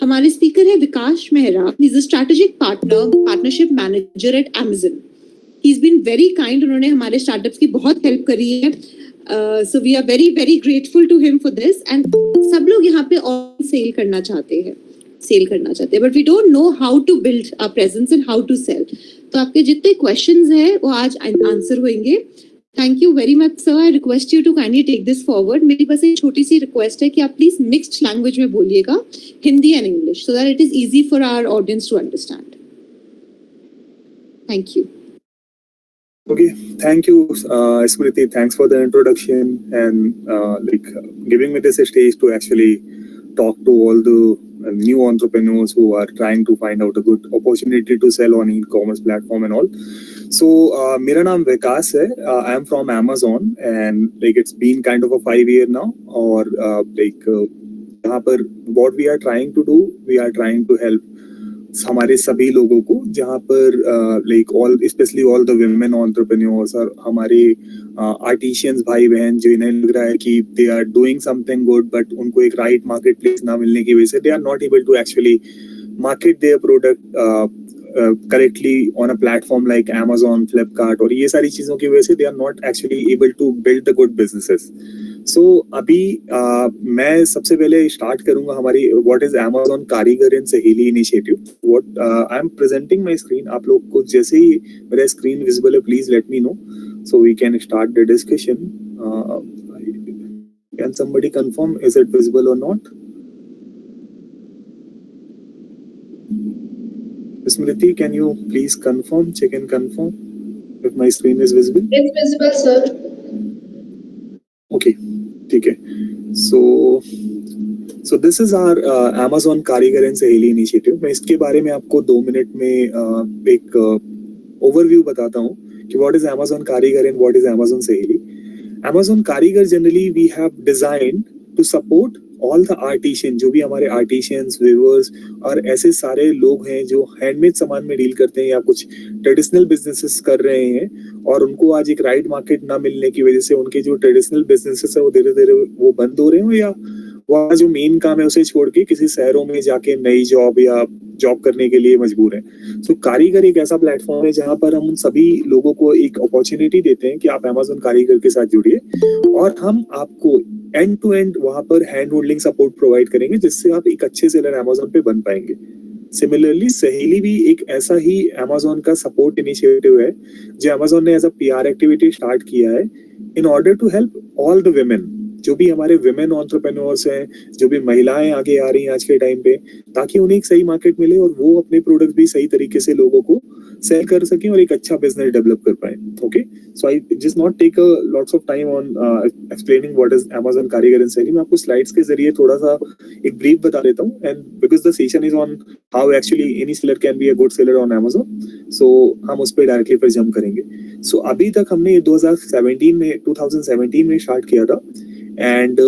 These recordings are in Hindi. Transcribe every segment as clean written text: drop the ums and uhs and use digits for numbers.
हमारे स्पीकर है विकास Mehra. He's a strategic partnership manager at Amazon. He's been very kind. उन्होंने हमारे स्टार्टअप्स की बहुत हेल्प करी है. So we are very very grateful to him for this. And सब लोग यहाँ पे और सेल करना चाहते हैं, but we don't know how to build our presence and how to sell. तो आपके जितने questions हैं वो आज आंसर होंगे. Thank you very much, sir. I request you to kindly take this forward. मेरी बस एक छोटी सी request है कि आप please mixed language में बोलिएगा, Hindi and English, so that it is easy for our audience to understand. Thank you. Okay, thank you, Smriti. Thanks for the introduction and giving me this stage to actually talk to all the new entrepreneurs who are trying to find out a good opportunity to sell on e-commerce platform and all. So, मेरा नाम विकास है. I am from Amazon and it's been kind of a 5 year now. और यहाँ पर what we are trying to do, we are trying to help हमारे सभी लोगों को, जहाँ पर especially all the women entrepreneurs और हमारे artisans भाई बहन जो इन्हें लग रहा है कि they are doing something good but उनको एक right marketplace ना मिलने की वजह से they are not able to actually market their product correctly on a platform like Amazon, Flipkart और ये सारी चीजों की वजह से they are not actually able to build the good businesses. So अभी मैं सबसे पहले स्टार्ट करूंगा हमारी what is Amazon कारीगर इन सहेली initiative. What I am presenting my screen. आप लोग को जैसे ही मेरा स्क्रीन विजिबल है please let me know so we can start the discussion. Can somebody confirm is it visible or not? Smriti, can you please confirm, check and confirm if my screen is visible? It's visible, sir. Okay, ठीक है. So this is our Amazon Karigar and सहेली इनिशिएटिव. मैं इसके बारे में आपको 2 मिनट में एक ओवरव्यू बताता हूँ कि what is Amazon कारीगर and what is Amazon सहेली. Amazon कारीगर generally we have designed to support all the artisans, जो भी हमारे artisans, weavers और ऐसे सारे लोग हैं जो हैंडमेड सामान में डील करते हैं या कुछ ट्रेडिशनल बिजनेसेस कर रहे हैं और उनको आज एक राइट मार्केट ना मिलने की वजह से उनके जो ट्रेडिशनल बिजनेसेस है वो धीरे धीरे वो बंद हो रहे हैं या वह जो मेन काम है उसे छोड़ के किसी शहरों में जाके नई जॉब या जॉब करने के लिए मजबूर हैं. सो कारीगर एक ऐसा प्लेटफॉर्म है जहां पर हम उन सभी लोगों को एक अपॉर्चुनिटी देते हैं कि आप Amazon कारीगर के साथ जुड़िए और हम आपको एंड टू एंड वहां पर हैंड होल्डिंग सपोर्ट प्रोवाइड करेंगे जिससे आप एक अच्छे सेलर Amazon पे बन पाएंगे. सिमिलरली सहेली भी एक ऐसा ही Amazon का सपोर्ट इनिशिएटिव है जो Amazon ने as a PR activity start किया है in order to help all the women, जो भी हमारे विमेन एंटरप्रेन्योर्स हैं, जो भी महिलाएं आगे आ रही हैं आज के टाइम पे, ताकि उन्हें एक सही मार्केट मिले और वो अपने प्रोडक्ट भी सही तरीके से लोगों को सेल कर सकें और एक अच्छा बिजनेस डेवलप कर पाए. Okay, so I just not take a lots of time on explaining what is Amazon Karigar and Saheli. मैं आपको स्लाइड्स के जरिए थोड़ा सा एक ब्रीफ बता देता हूँ and because the session is on how actually any seller can be a good seller on Amazon, सो हम उस पर डायरेक्टली पर जंप करेंगे. सो अभी तक हमने 2017 में स्टार्ट किया था and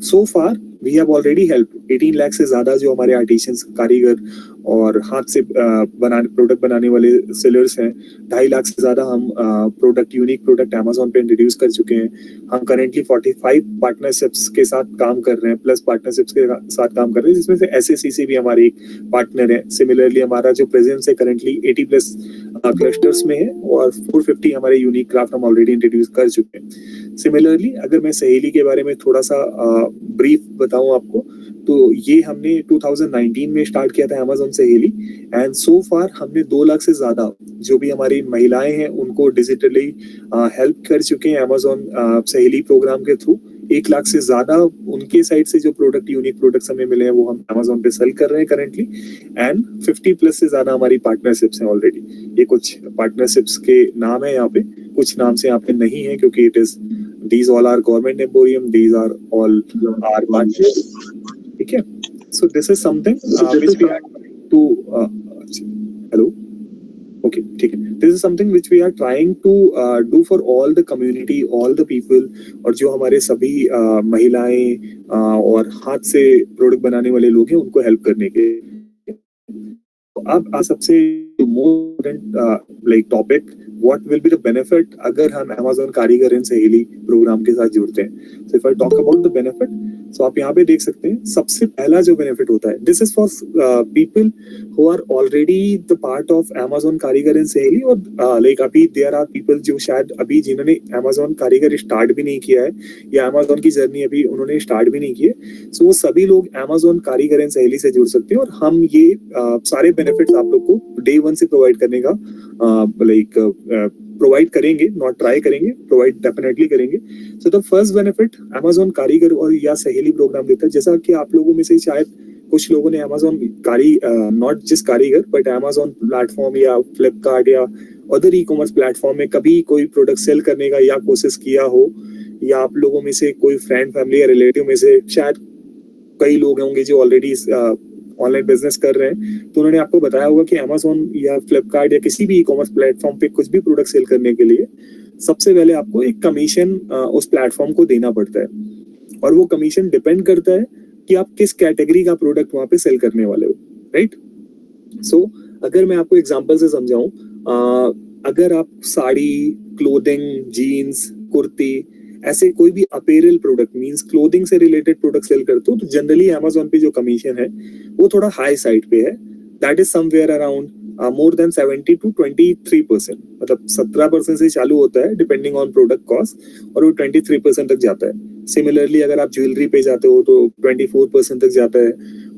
so far we have already helped 18 lakh से ज्यादा जो हमारे आर्टिशियंस कारीगर और हाथ से प्रोडक्ट बनाने वाले सेलर्स हैं. 2.5 लाख से ज्यादा हम यूनिक प्रोडक्ट Amazon पे इंट्रोड्यूस कर चुके हैं. हम करेंटली 45 पार्टनरशिप्स के साथ काम कर रहे हैं, प्लस पार्टनरशिप्स के साथ काम कर रहे हैं जिसमें से SACC भी हमारी एक पार्टनर है. सिमिलरली हमारा जो प्रेजेंस है करेंटली 80+ क्लस्टर्स में है और 450 हमारे यूनिक क्राफ्ट हम ऑलरेडी इंट्रोड्यूस कर चुके हैं. सिमिलरली अगर मैं सहेली के बारे में थोड़ा सा ब्रीफ बताऊं आपको तो ये हमने 2019 में स्टार्ट किया था Amazon सहेली एंड सो फार हमने 2 लाख से ज्यादा जो भी हमारी महिलाएं हैं उनको डिजिटली हेल्प कर चुके हैं Amazon सहेली प्रोग्राम के थ्रू. 1 लाख से ज्यादा उनके साइड से जो यूनिक प्रोडक्ट्स हमें मिले हैं वो हम Amazon पे सेल कर रहे हैं करेंटली एंड 50+ से ज्यादा हमारी पार्टनरशिप्स हैं ऑलरेडी. ये कुछ पार्टनरशिप्स के नाम है यहाँ पे, कुछ नाम से यहाँ पे नहीं है क्योंकि it is these all are government emporium, these are all our partners. ठीक है, so this is something which we are to hello okay ठीक है, this is something which we are trying to do for all the community, all the people और जो हमारे सभी महिलाएं और हाथ से प्रोडक्ट बनाने वाले लोग हैं उनको हेल्प करने के. अब सबसे most important topic what will be the benefit अगर हम Amazon कारीगर एंड सहेली प्रोग्राम के साथ जुड़ते हैं. So if I talk about the benefit, सो आप यहाँ पे देख सकते हैं सबसे पहला जो बेनिफिट होता है, this is for people who are already the part of Amazon Karigar इन सहेली, और लाइक अभी देयर आर पीपल जो शायद अभी जिन्होंने Amazon कारीगर स्टार्ट भी नहीं किया है या Amazon की जर्नी अभी उन्होंने स्टार्ट भी नहीं की है, सो वो सभी लोग Amazon कारीगर इन सहेली से जुड़ सकते हैं और हम ये सारे बेनिफिट्स आप लोग को डे 1 से प्रोवाइड करने का प्रोवाइड करेंगे, नॉट ट्राई करेंगे, प्रोवाइड डेफिनेटली करेंगे। So the first benefit Amazon कारीगर और या सहेली प्रोग्राम देता है, जैसा कि आप लोगों में से शायद कुछ लोगों ने Amazon नॉट जस्ट कारीगर बट Amazon प्लेटफॉर्म या फ्लिपकार्ट या अदर ई-कॉमर्स प्लेटफॉर्म में कभी कोई प्रोडक्ट सेल करने का या कोशिश किया हो, या आप लोगों में से कोई फ्रेंड फैमिली या रिलेटिव में से शायद कई लोग होंगे जो ऑलरेडी ऑनलाइन बिजनेस कर रहे हैं, तो उन्होंने आपको बताया होगा कि Amazon या फ्लिपकार्ट या किसी भी ई-कॉमर्स प्लेटफॉर्म पे कुछ भी प्रोडक्ट सेल करने के लिए सबसे पहले आपको एक कमीशन उस प्लेटफॉर्म को देना पड़ता है, और वो कमीशन डिपेंड करता है कि आप किस कैटेगरी का प्रोडक्ट वहां पे सेल करने वाले हो, राइट। सो अगर मैं आपको एग्जांपल से समझाऊं, अगर आप साड़ी, क्लोथिंग, जीन्स, कुर्ती, ऐसे कोई भी अपीयरल प्रोडक्ट मींस क्लोथिंग से रिलेटेड प्रोडक्ट सेल करते हो, तो जनरली Amazon पे जो कमीशन है वो थोड़ा हाई साइड पे है, that is somewhere around more than 70 to 23%, मतलब 17% से चालू होता है डिपेंडिंग ऑन प्रोडक्ट कॉस्ट, और वो 23% तक जाता है। सिमिलरली अगर आप ज्वेलरी पे जाते हो तो 24% तक जाता है,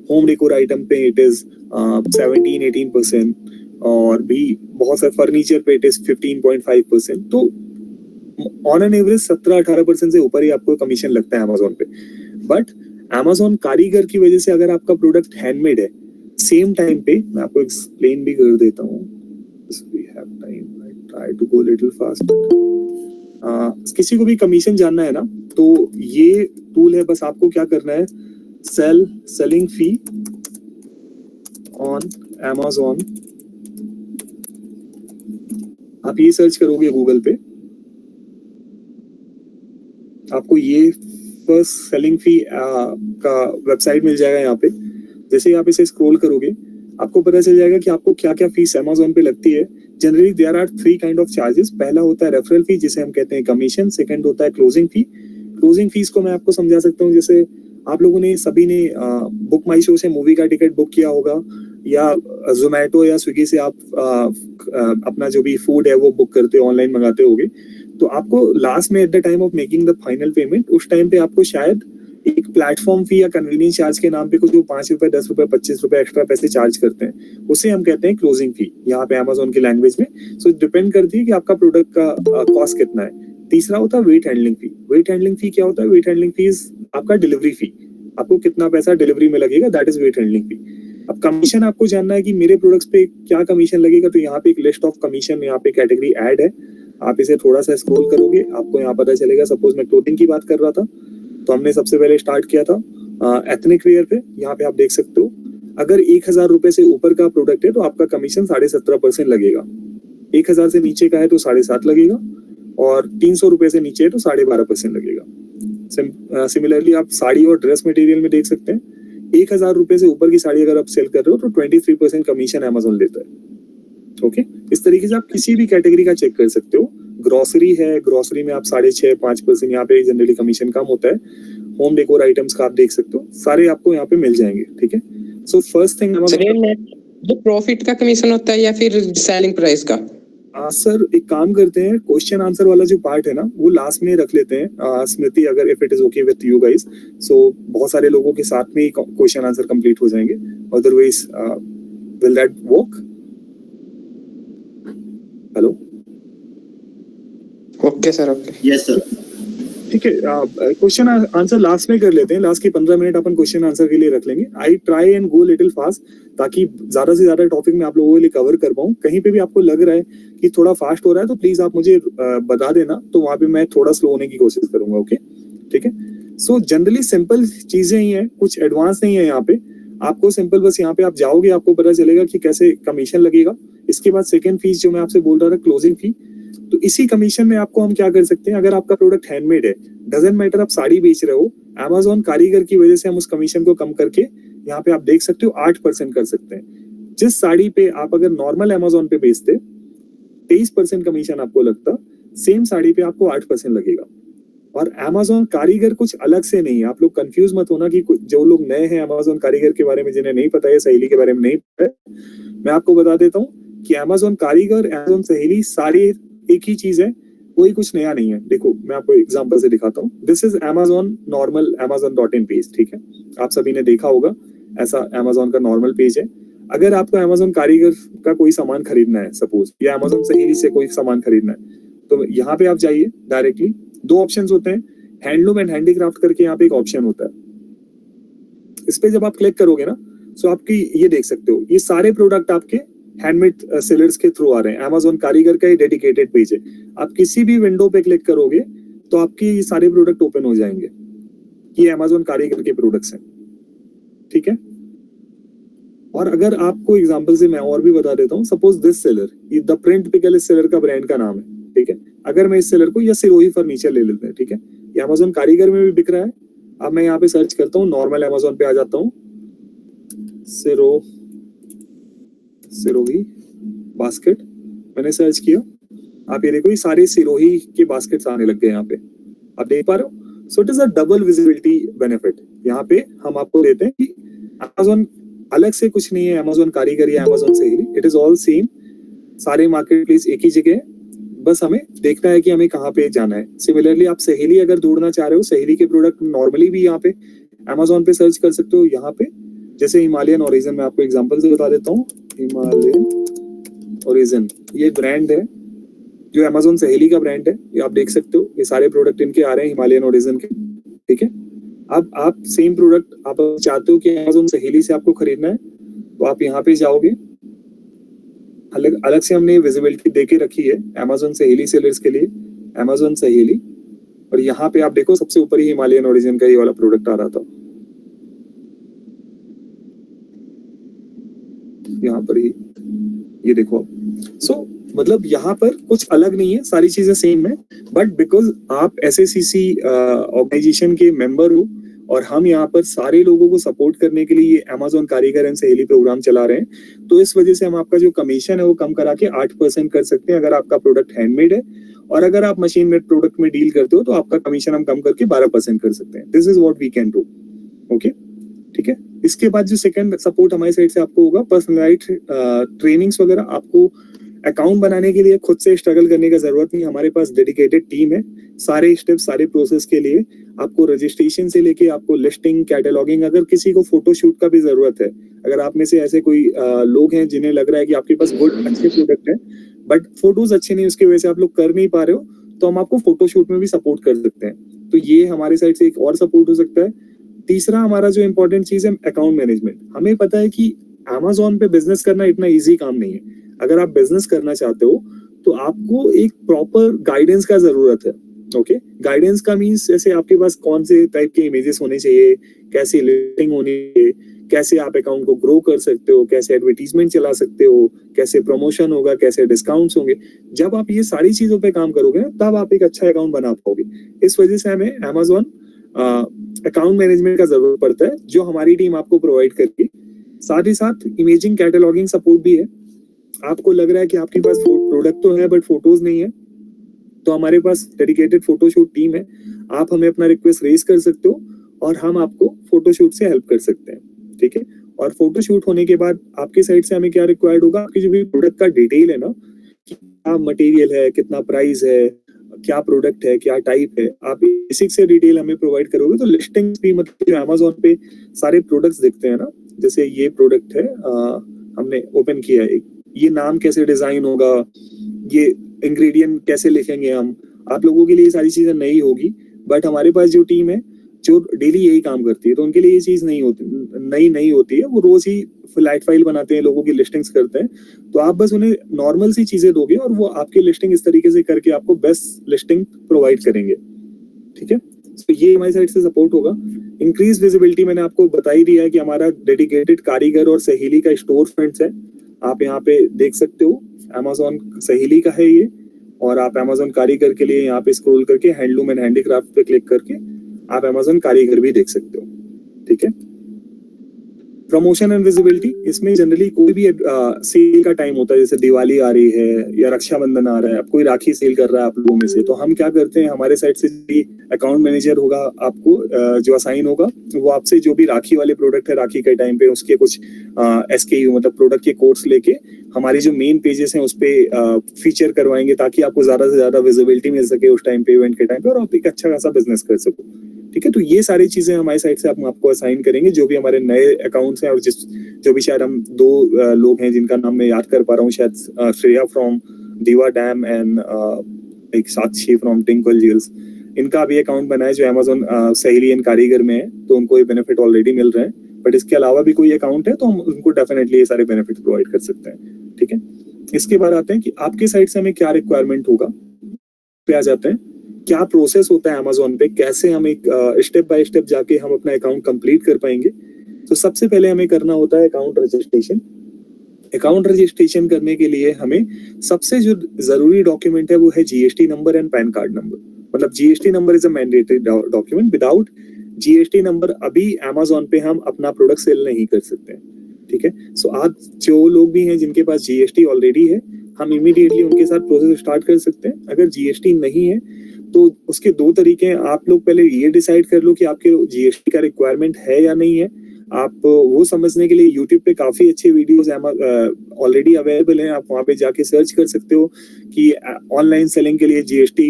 होम डेकोर आइटम पे इट इज 17-18%, और भी बहुत सारे फर्नीचर पे इट इज 15.5%। तो ऑन एन एवरेज 17-18% से ऊपर ही आपको कमीशन लगता है Amazon पे। बट Amazon कारीगर की वजह से अगर आपका प्रोडक्ट हैंडमेड है, सेम टाइम पे मैं आपको एक्सप्लेन भी कर देता हूँ, किसी को भी कमीशन जानना है ना, तो ये टूल है, बस आपको क्या करना है, सेलिंग फी ऑन Amazon, आप ये सर्च करोगे गूगल पे, आपको ये फर्स्ट सेलिंग फी का वेबसाइट मिल जाएगा। यहाँ पे जैसे आप इसे स्क्रॉल करोगे आपको पता चल जाएगा कि आपको क्या क्या फीस Amazon पे लगती है। Generally there are 3 kind of charges. पहला होता है रेफरल फी, जिसे हम कहते हैं कमीशन। सेकंड होता है क्लोजिंग फी। क्लोजिंग फीस को मैं आपको समझा सकता हूँ, जैसे आप लोगों ने सभी ने बुक माई शो से मूवी का टिकट बुक किया होगा, या जोमेटो या स्विगी से आप अपना जो भी फूड है वो बुक करते हो, ऑनलाइन मंगाते होगे, तो आपको लास्ट में at the time of making the final payment, उस टाइम पे आपको शायद एक प्लेटफॉर्म फी या कन्वीनियंस चार्ज के नाम पे कुछ जो 5 रुपए, 10 रुपए, 25 रुपए एक्स्ट्रा पैसे चार्ज करते हैं, उसे हम कहते हैं क्लोजिंग फी यहाँ पे Amazon की लैंग्वेज में। सो डिपेंड करती है कि आपका प्रोडक्ट का कॉस्ट कितना है। तीसरा होता है वेट हैंडलिंग फी। वेट हैंडलिंग फी क्या होता है? वेट हैंडलिंग फी आपका डिलीवरी फी, आपको कितना पैसा डिलीवरी में लगेगा, दैट इज वेट हैंडलिंग फी। अब कमीशन आपको जानना है कि मेरे प्रोडक्ट्स पे क्या कमीशन लगेगा, तो यहाँ पे एक लिस्ट ऑफ कमीशन, यहाँ पे कैटेगरी ऐड है, आप इसे थोड़ा सा स्क्रॉल करोगे आपको यहाँ पता चलेगा। सपोज मैं क्लोथिंग की बात कर रहा था, तो हमने सबसे पहले स्टार्ट किया था एथनिक वेयर पे। यहाँ पे आप देख सकते हो अगर 1000 रुपए से ऊपर का प्रोडक्ट है तो आपका कमीशन 17.5% लगेगा, 1000 से नीचे का है तो 7.5 लगेगा, और 300 रुपए से नीचे है तो 12.5% लगेगा। सिमिलरली आप साड़ी और ड्रेस मटेरियल में देख सकते हैं, 1000 रुपए से ऊपर की साड़ी अगर आप सेल कर रहे हो तो 23% कमीशन Amazon लेता है। ओके, इस तरीके से आप किसी भी कैटेगरी का चेक कर सकते हो। ग्रोसरी है, ग्रोसरी में आप 6.5-5% यहाँ पे जनरली कमीशन कम होता है। होम डेकोर आइटम्स का आप देख सकते हो, सारे आपको यहाँ पे मिल जाएंगे। ठीक है, सो फर्स्ट थिंग जो प्रॉफिट का कमीशन होता है या फिर सेलिंग प्राइस का? सर एक काम करते हैं, क्वेश्चन आंसर वाला जो पार्ट है ना वो लास्ट में रख लेते हैं। स्मृति, अगर if it is okay with you guys, so बहुत सारे लोगों के साथ में ही क्वेश्चन आंसर कंप्लीट हो जाएंगे। Otherwise will that work? Hello, okay sir, okay, yes sir, ठीक है। क्वेश्चन आंसर लास्ट में कर लेते हैं, लास्ट के 15 मिनट अपन क्वेश्चन आंसर के लिए रख लेंगे। I try and go little fast, ताकि ज्यादा से ज्यादा टॉपिक में आप लोगों के लिए कवर कर पाऊँ। कहीं पे भी आपको लग रहा है कि थोड़ा फास्ट हो रहा है तो प्लीज आप मुझे बता देना, तो वहां पे मैं थोड़ा स्लो होने की कोशिश करूंगा। ओके, ठीक है। सो जनरली सिंपल चीजें ही है, कुछ एडवांस नहीं है यहाँ पे। आपको सिंपल बस यहाँ पे आप जाओगे, आपको पता चलेगा कि कैसे कमीशन लगेगा। इसके बाद सेकेंड फीस जो मैं आपसे बोल रहा था, क्लोजिंग फी, तो इसी कमीशन में आपको हम क्या कर सकते हैं, अगर आपका प्रोडक्ट हैंडमेड है, डजंट मैटर आप साड़ी बेच रहे हो, Amazon कारीगर की वजह से हम उस कमीशन को कम करके यहाँ पे आप देख सकते हो 8% कर सकते हैं। जिस साड़ी पे आप अगर नॉर्मल Amazon पे बेचते 23% कमीशन आपको लगता, सेम साड़ी पे आपको 8% लगेगा। और Amazon कारीगर कुछ अलग से नहीं है, आप लोग कंफ्यूज मत होना कि जो लोग नए हैं Amazon कारीगर के बारे में, जिन्हें नहीं पता है, सहेली के बारे में नहीं पता है, मैं आपको बता देता हूँ कि Amazon कारीगर, Amazon सहेली सारी एक ही चीज है, कोई कुछ नया नहीं है। देखो मैं आपको एग्जांपल से दिखाता हूँ। This is Amazon normal Amazon.in page, ठीक है, आप सभी ने देखा होगा, ऐसा Amazon का नॉर्मल पेज है। अगर आपको Amazon कारीगर का कोई सामान खरीदना है सपोज, या Amazon सहेली से कोई सामान खरीदना है, तो यहाँ पे आप जाइए डायरेक्टली, दो ऑप्शंस होते हैं, हैंडलूम एंड हैंडीक्राफ्ट करके यहाँ पे एक ऑप्शन होता है। इस पे जब आप क्लिक करोगे ना, तो आपकी ये देख सकते हो, ये सारे प्रोडक्ट आपके हैंडमेड सेलर्स के थ्रू आ रहे हैं। Amazon कारीगर का ये डेडिकेटेड पेज है। आप किसी भी विंडो पे क्लिक करोगे तो आपके ये सारे प्रोडक्ट ओपन हो जाएंगे। ये Amazon कारीगर के प्रोडक्ट्स हैं, ठीक है। और अगर आपको एग्जांपल से मैं और भी बता देता हूँ, सपोज दिस सेलर, ये द प्रिंट पिकल इस सेलर का ब्रांड का नाम है, ठीक है। अगर मैं इस सेलर को, या सिरोही फर्नीचर ले लेते हैं, ठीक है, ये Amazon कारीगर में भी बिक रहा है। अब मैं यहाँ पे सर्च करता हूँ, नॉर्मल Amazon पे आ जाता हूँ, सिरोही बास्केट, मैंने सर्च किया, आप ये देखो ये सारे सिरोही के बास्केट्स आने लग गए यहाँ पे, आप देख पा रहे हो। So it is a double visibility benefit. यहाँ पे हम आपको देते हैं कि Amazon अलग से कुछ नहीं है, Amazon कारीगर या Amazon सहेली, इट इज ऑल सेम, सारे मार्केट प्लेस एक ही जगह है, बस हमें देखना है कि हमें कहाँ पे जाना है। सिमिलरली आप सहेली अगर ढूंढना चाह रहे हो, सहेली के प्रोडक्ट नॉर्मली भी यहाँ पे Amazon पे सर्च कर सकते हो। यहाँ पे जैसे हिमालयन ओरिजिन, मैं आपको एग्जांपल से बता देता हूँ, हिमालयन ओरिजिन ये ब्रांड है जो Amazon सहेली का ब्रांड है, ये आप देख सकते हो, ये सारे प्रोडक्ट इनके आ रहे हैं हिमालयन ओरिजिन के, ठीक है। अब आप सेम प्रोडक्ट आप चाहते हो कि Amazon सहेली से आपको खरीदना है, तो आप यहाँ पे जाओगे, अलग अलग से हमने विजिबिलिटी देके रखी है Amazon सहेली सेलर्स के लिए, Amazon सहेली, और यहाँ पे आप देखो सबसे ऊपर ही हिमालयन ओरिजिन का ये वाला प्रोडक्ट आ रहा था, यहाँ पर ही ये देखो आप। सो मतलब यहाँ पर कुछ अलग नहीं है, सारी चीजें सेम है, बट बिकॉज आप SACC ऑर्गेनाइजेशन के मेंबर हो और हम यहाँ पर सारे लोगों को सपोर्ट करने के लिए ये Amazon कारीगर एंड सहेली प्रोग्राम चला रहे हैं, तो इस वजह से हम आपका जो कमीशन है वो कम करा के 8% कर सकते हैं अगर आपका प्रोडक्ट हैंडमेड है, और अगर आप मशीन मेड प्रोडक्ट में डील करते हो तो आपका कमीशन हम कम करके 12% कर सकते हैं। This is what we can do, okay, ठीक है। इसके बाद जो सेकंड सपोर्ट हमारी साइड से आपको होगा, पर्सनलाइज्ड ट्रेनिंग्स वगैरह। आपको अकाउंट बनाने के लिए खुद से स्ट्रगल करने का जरूरत नहीं, हमारे पास डेडिकेटेड टीम है, सारे स्टेप्स सारे प्रोसेस के लिए। आपको रजिस्ट्रेशन से लेके आपको लिस्टिंग, कैटलॉगिंग, अगर किसी को फोटोशूट का भी जरूरत है, अगर आप में से ऐसे कोई लोग हैं जिन्हें लग रहा है कि आपके पास गुड अच्छे प्रोडक्ट है बट फोटोज अच्छे नहीं, उसकी वजह से आप लोग कर नहीं पा रहे हो, तो हम आपको फोटोशूट में भी सपोर्ट कर सकते हैं। तो ये हमारे साइड से एक और सपोर्ट हो सकता है। तीसरा हमारा जो इम्पोर्टेंट चीज है अकाउंट मैनेजमेंट। हमें पता है कि Amazon पे बिजनेस करना इतना इजी काम नहीं है। अगर आप बिजनेस करना चाहते हो तो आपको एक प्रॉपर गाइडेंस का जरूरत है, ओके। गाइडेंस का मीन्स जैसे आपके पास कौन से टाइप के इमेजेस होने चाहिए, कैसे लिस्टिंग होनी चाहिए, कैसे आप अकाउंट को ग्रो कर सकते हो, कैसे एडवर्टीजमेंट चला सकते हो, कैसे प्रमोशन होगा, कैसे डिस्काउंट्स होंगे। जब आप ये सारी चीजों पे काम करोगे ना, तब आप एक अच्छा अकाउंट बना पाओगे। इस वजह से हमें Amazon अकाउंट मैनेजमेंट का जरूरत पड़ता है, जो हमारी टीम आपको प्रोवाइड करती है। साथ ही साथ इमेजिंग कैटलॉगिंग सपोर्ट भी है। आपको लग रहा है कि आपके पास प्रोडक्ट तो है बट फोटोज नहीं है, तो हमारे पास डेडिकेटेड फोटोशूट टीम है। आप हमें अपना रिक्वेस्ट रेज कर सकते हो और हम आपको फोटोशूट से हेल्प कर सकते हैं, ठीक है। और फोटोशूट होने के बाद आपके साइड से हमें क्या रिक्वायर्ड होगा, आपकी जो भी प्रोडक्ट का डिटेल है ना, क्या मटेरियल है, कितना प्राइस है, क्या प्रोडक्ट है, क्या टाइप है, आप बेसिक से डिटेल हमें प्रोवाइड करोगे तो लिस्टिंग भी, मतलब Amazon पे सारे प्रोडक्ट्स दिखते हैं ना, जैसे ये प्रोडक्ट है हमने ओपन किया है, ये नाम कैसे डिजाइन होगा, ये इंग्रेडिएंट कैसे लिखेंगे हम, आप लोगों के लिए ये सारी चीजें नई होगी, बट हमारे पास जो टीम है जो डेली यही काम करती है, तो उनके लिए ये चीज नहीं होती है, वो रोज ही फ्लैट फाइल बनाते हैं, लोगों की लिस्टिंग्स करते हैं, तो आप बस उन्हें नॉर्मल सी चीजें दोगे और वो आपकी लिस्टिंग इस तरीके से करके आपको बेस्ट लिस्टिंग प्रोवाइड करेंगे, ठीक है। तो ये हमारी साइड से सपोर्ट होगा। इंक्रीज विजिबिलिटी मैंने आपको बता ही दिया है कि हमारा डेडिकेटेड कारीगर और सहेली का स्टोर फ्रंट्स है, आप यहाँ पे देख सकते हो, Amazon सहेली का है ये, और आप Amazon कारीगर के लिए यहाँ पे स्क्रॉल करके हैंडलूम एंड हैंडीक्राफ्ट पे क्लिक करके आप Amazon कारीगर भी देख सकते हो, ठीक है। प्रमोशन एंड विजिबिलिटी, इसमें जनरली कोई भी सेल का टाइम होता है, जैसे दिवाली आ रही है या रक्षाबंधन आ रहा है, आप कोई राखी सेल कर रहा है आप लोगों में से, तो हम क्या करते हैं, हमारे साइड से अकाउंट मैनेजर होगा आपको जो असाइन होगा, वो आपसे जो भी राखी वाले प्रोडक्ट है राखी के टाइम पे उसके कुछ SKU मतलब प्रोडक्ट के कोड्स लेके हमारी जो मेन पेजेस हैं उस पे फीचर करवाएंगे, ताकि आपको ज्यादा से ज्यादा विजिबिलिटी मिल सके उस टाइम पे, इवेंट के टाइम पे, और आप एक अच्छा खासा बिजनेस कर सको। ठीक है, तो ये सारी चीजें हमारी साइड से हम आपको असाइन करेंगे, जो भी हमारे नए अकाउंट्स हैं, और जो भी शायद हम दो लोग हैं जिनका नाम मैं याद कर पा रहा हूँ, शायद श्रेया फ्रॉम दीवा डैम एंड एक साक्षी फ्रॉम टिंकल ज्वेल्स, इनका भी अकाउंट बना है जो अमेजोन सहेली एंड कारीगर में है, तो उनको ये बेनिफिट ऑलरेडी मिल रहे हैं। बट इसके अलावा भी कोई अकाउंट है तो हम उनको डेफिनेटली ये सारे बेनिफिट प्रोवाइड कर सकते हैं। ठीक है, इसके बाद आते हैं कि आपके साइड से हमें क्या रिक्वायरमेंट होगा, पे आ जाते हैं। क्या प्रोसेस होता है अमेजोन पे, कैसे हम एक स्टेप बाय स्टेप जाके हम अपना अकाउंट कंप्लीट कर पाएंगे। तो सबसे पहले हमें करना होता है अकाउंट रजिस्ट्रेशन। अकाउंट रजिस्ट्रेशन करने के लिए हमें सबसे जो जरूरी डॉक्यूमेंट है वो है GST number and pan card number. मतलब GST number is a mandatory document, without GST number अभी अमेजोन पे हम अपना प्रोडक्ट सेल नहीं कर सकते हैं। ठीक है, सो आज जो लोग भी हैं जिनके पास GST ऑलरेडी है, हम इमीडिएटली उनके साथ प्रोसेस स्टार्ट कर सकते हैं। अगर GST नहीं है तो उसके दो तरीके हैं, आप लोग पहले ये डिसाइड कर लो कि आपके GST का रिक्वायरमेंट है या नहीं है। आप वो समझने के लिए यूट्यूब पे काफी अच्छे वीडियोस ऑलरेडी अवेलेबल हैं, आप वहां पे जाके सर्च कर सकते हो कि ऑनलाइन सेलिंग के लिए GST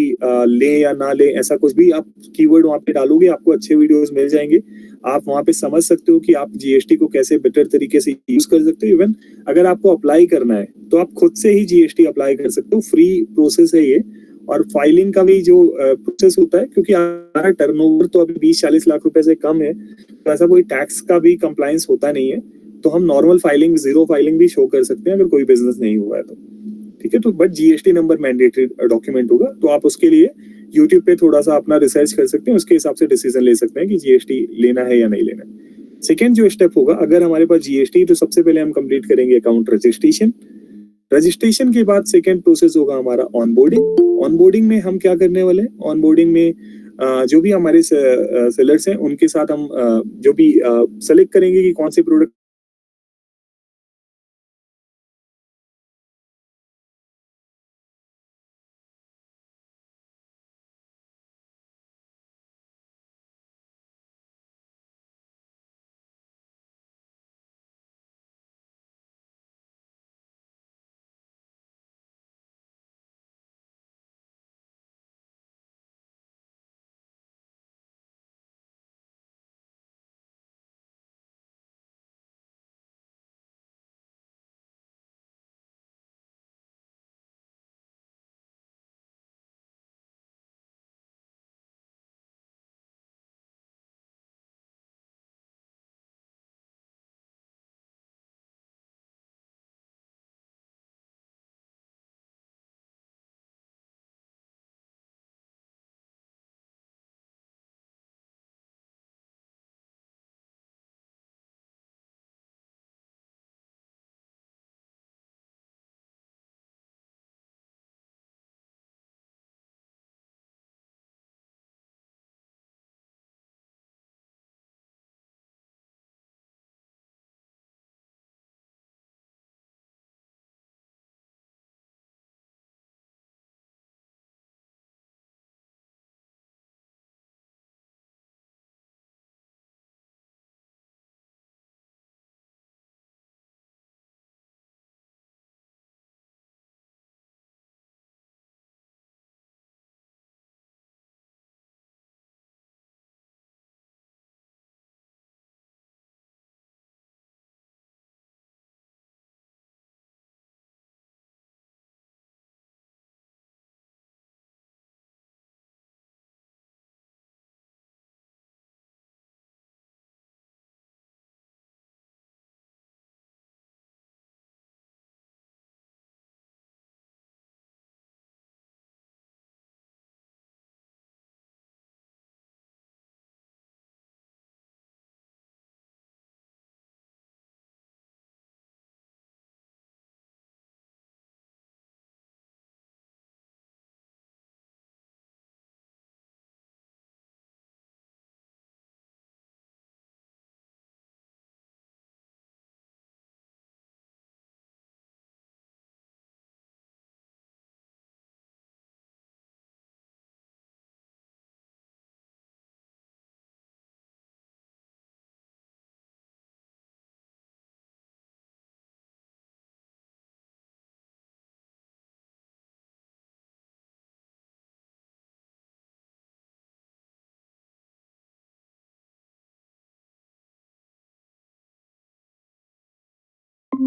लें या ना लें, ऐसा कुछ भी आप कीवर्ड वहां पे डालोगे आपको अच्छे वीडियोस मिल जाएंगे। आप वहां पे समझ सकते हो कि आप GST को कैसे बेटर तरीके से यूज कर सकते हो। इवन अगर आपको अप्लाई करना है तो आप खुद से ही GST अप्लाई कर सकते हो, फ्री प्रोसेस है ये। और फाइलिंग का भी जो प्रोसेस होता है, क्योंकि हमारा टर्नओवर तो अभी 20-40 लाख रुपए से कम है, तो ऐसा कोई टैक्स का भी कंप्लायंस होता नहीं है, तो हम नॉर्मल फाइलिंग, जीरो फाइलिंग भी शो कर सकते हैं अगर कोई बिजनेस नहीं हुआ है तो। ठीक है, तो but GST number mandatory document होगा, तो आप उसके लिए यूट्यूब पे थोड़ा सा अपना रिसर्च कर सकते हैं, उसके हिसाब से डिसीजन ले सकते हैं कि GST लेना है या नहीं लेना है। सेकेंड जो स्टेप होगा, अगर हमारे पास GST, तो सबसे पहले हम कंप्लीट करेंगे अकाउंट रजिस्ट्रेशन। रजिस्ट्रेशन के बाद सेकेंड प्रोसेस होगा हमारा ऑनबोर्डिंग। ऑनबोर्डिंग में हम क्या करने वाले हैं, ऑनबोर्डिंग में जो भी हमारे सेलर्स हैं उनके साथ हम जो भी सेलेक्ट करेंगे कि कौन से प्रोडक्ट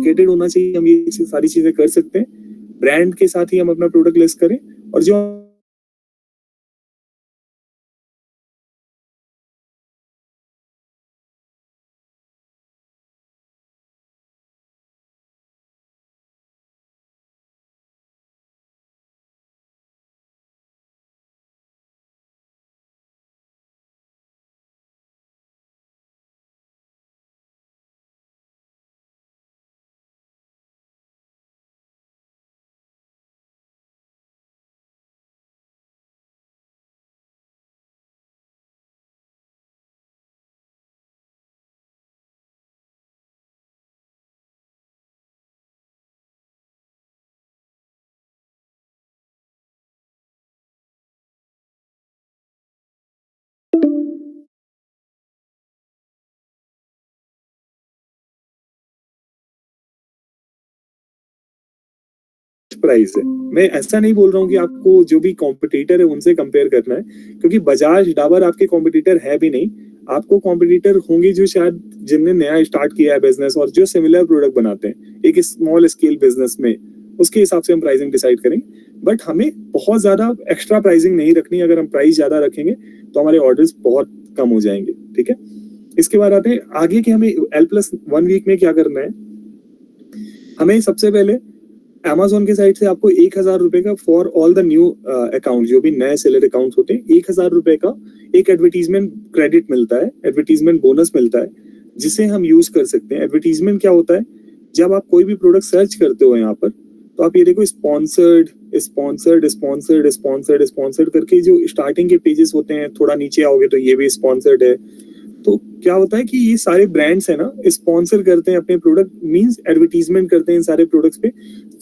एजुकेटेड होना चाहिए, हम ये सारी चीजें कर सकते हैं, ब्रांड के साथ ही हम अपना प्रोडक्ट लिस्ट करें, और जो प्राइस है, मैं ऐसा नहीं बोल रहा हूँ कि आपको जो भी कॉम्पिटिटर है उनसे कंपेयर करना है, क्योंकि बजाज डाबर आपके कॉम्पिटिटर है भी नहीं, आपको कॉम्पिटिटर होंगे जो शायद जिनने नया स्टार्ट किया है बिजनेस और जो सिमिलर प्रोडक्ट बनाते हैं एक स्मॉल स्केल बिजनेस में, उसके हिसाब से हम प्राइसिंग डिसाइड करें। बट हमें बहुत ज्यादा एक्स्ट्रा प्राइसिंग नहीं रखनी, अगर हम प्राइस ज्यादा रखेंगे तो हमारे ऑर्डर्स बहुत कम हो जाएंगे, ठीक है। इसके बाद आते हैं आगे कि हमें L+1 वीक में क्या करना है। हमें सबसे पहले Amazon के साइड से आपको 1,000 रुपए का for all the new account, जो भी नए सेलर अकाउंट होते हैं, 1,000 रुपए का एक एडवर्टीजमेंट क्रेडिट मिलता है, एडवर्टीजमेंट बोनस मिलता है, जिसे हम यूज कर सकते हैं। एडवर्टीजमेंट क्या होता है, जब आप कोई भी प्रोडक्ट सर्च करते हो यहाँ पर, तो आप ये देखो sponsored sponsored sponsored sponsored sponsored करके जो स्टार्टिंग के पेजेस होते हैं, थोड़ा नीचे आओगे तो ये भी स्पॉन्सर्ड है। तो क्या होता है कि ये सारे ब्रांड्स है ना स्पॉन्सर करते हैं अपने प्रोडक्ट, मींस एडवर्टीजमेंट करते हैं इन सारे प्रोडक्ट्स पे,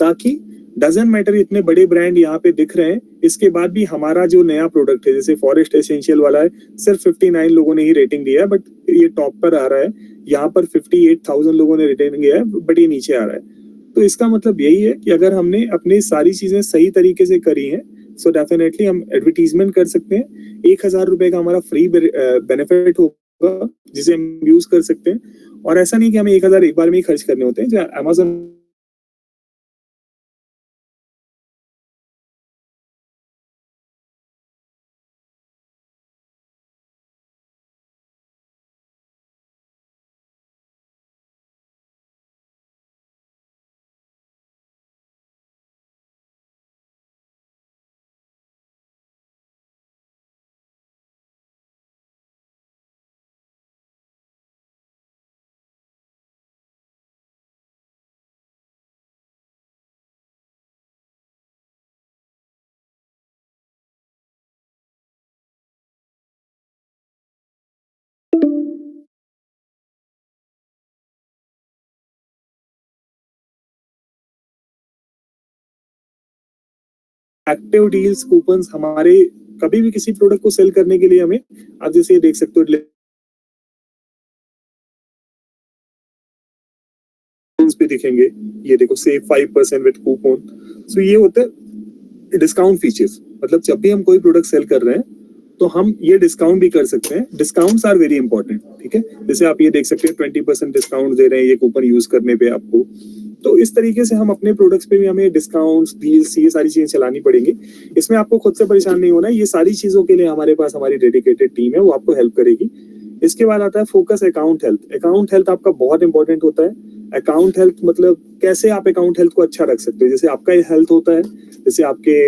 ताकि डजंट मैटर इतने बड़े ब्रांड यहाँ पे दिख रहे हैं, इसके बाद भी हमारा जो नया प्रोडक्ट है, जैसे फॉरेस्ट एसेंशियल वाला है, सिर्फ 59 लोगों ने ही रेटिंग दिया है, बट ये टॉप पर आ रहा है, यहाँ पर 58,000 लोगों ने रेटिंग दिया है, बट ये नीचे आ रहा है। तो इसका मतलब यही है कि अगर हमने अपनी सारी चीजें सही तरीके से करी हैं, सो डेफिनेटली हम एडवर्टीजमेंट कर सकते हैं। 1,000 रुपए का हमारा फ्री बेनिफिट होगा जिसे हम यूज कर सकते हैं, और ऐसा नहीं कि हमें 1,000 एक बार में ही खर्च करने होते हैं। जो Amazon एक्टिव डील्स कूपन्स हमारे कभी भी किसी प्रोडक्ट को सेल करने के लिए हमें, आप जैसे ये देख सकते हो भी दिखेंगे, ये देखो सेव 5% विद कूपन। सो ये होता है डिस्काउंट फीचर्स, मतलब जब भी हम कोई प्रोडक्ट सेल कर रहे हैं तो हम ये डिस्काउंट भी कर सकते हैं। डिस्काउंट्स आर वेरी इंपॉर्टेंट, ठीक है। जैसे आप ये देख सकते हैं 20% डिस्काउंट दे रहे हैं ये कूपन यूज करने पे आपको। तो इस तरीके से हम अपने प्रोडक्ट्स पे भी हमें डिस्काउंट्स, डील्स, ये सारी चीजें चलानी पड़ेंगी। इसमें आपको खुद से परेशान नहीं होना है, ये सारी चीजों के लिए हमारे पास हमारी डेडिकेटेड टीम है, वो आपको हेल्प करेगी। इसके बाद आता है focus account health. Account health आपका बहुत इंपॉर्टेंट होता है। अकाउंट हेल्थ मतलब कैसे आप अकाउंट हेल्थ को अच्छा रख सकते हो। जैसे आपका हेल्थ होता है, जैसे आपके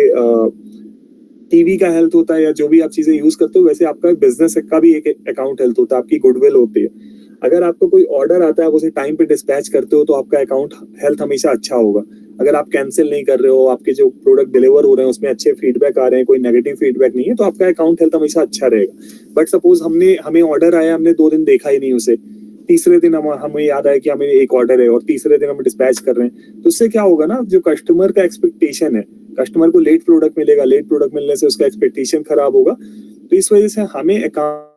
टीवी का हेल्थ होता है, या जो भी आप चीजें यूज करते हो, वैसे आपका बिजनेस का भी एक अकाउंट हेल्थ होता है, आपकी गुडविल होती है। अगर आपको कोई ऑर्डर आता है, आप उसे टाइम पे डिस्पैच करते हो, तो आपका अकाउंट हेल्थ हमेशा अच्छा होगा। अगर आप कैंसिल नहीं कर रहे हो, आपके जो प्रोडक्ट डिलीवर हो रहे हैं उसमें अच्छे फीडबैक आ रहे हैं, कोई नेगेटिव फीडबैक नहीं है, तो आपका अकाउंट हेल्थ हमेशा अच्छा रहेगा। बट सपोज हमें ऑर्डर आया, हमने 2 दिन देखा ही नहीं उसे, तीसरे दिन हमें याद आया कि हमें एक ऑर्डर है, और तीसरे दिन हम डिस्पैच कर रहे हैं, तो उससे क्या होगा ना, जो कस्टमर का एक्सपेक्टेशन है, कस्टमर को लेट प्रोडक्ट मिलेगा, लेट प्रोडक्ट मिलने से उसका एक्सपेक्टेशन खराब होगा। तो इस वजह से हमें अकाउंट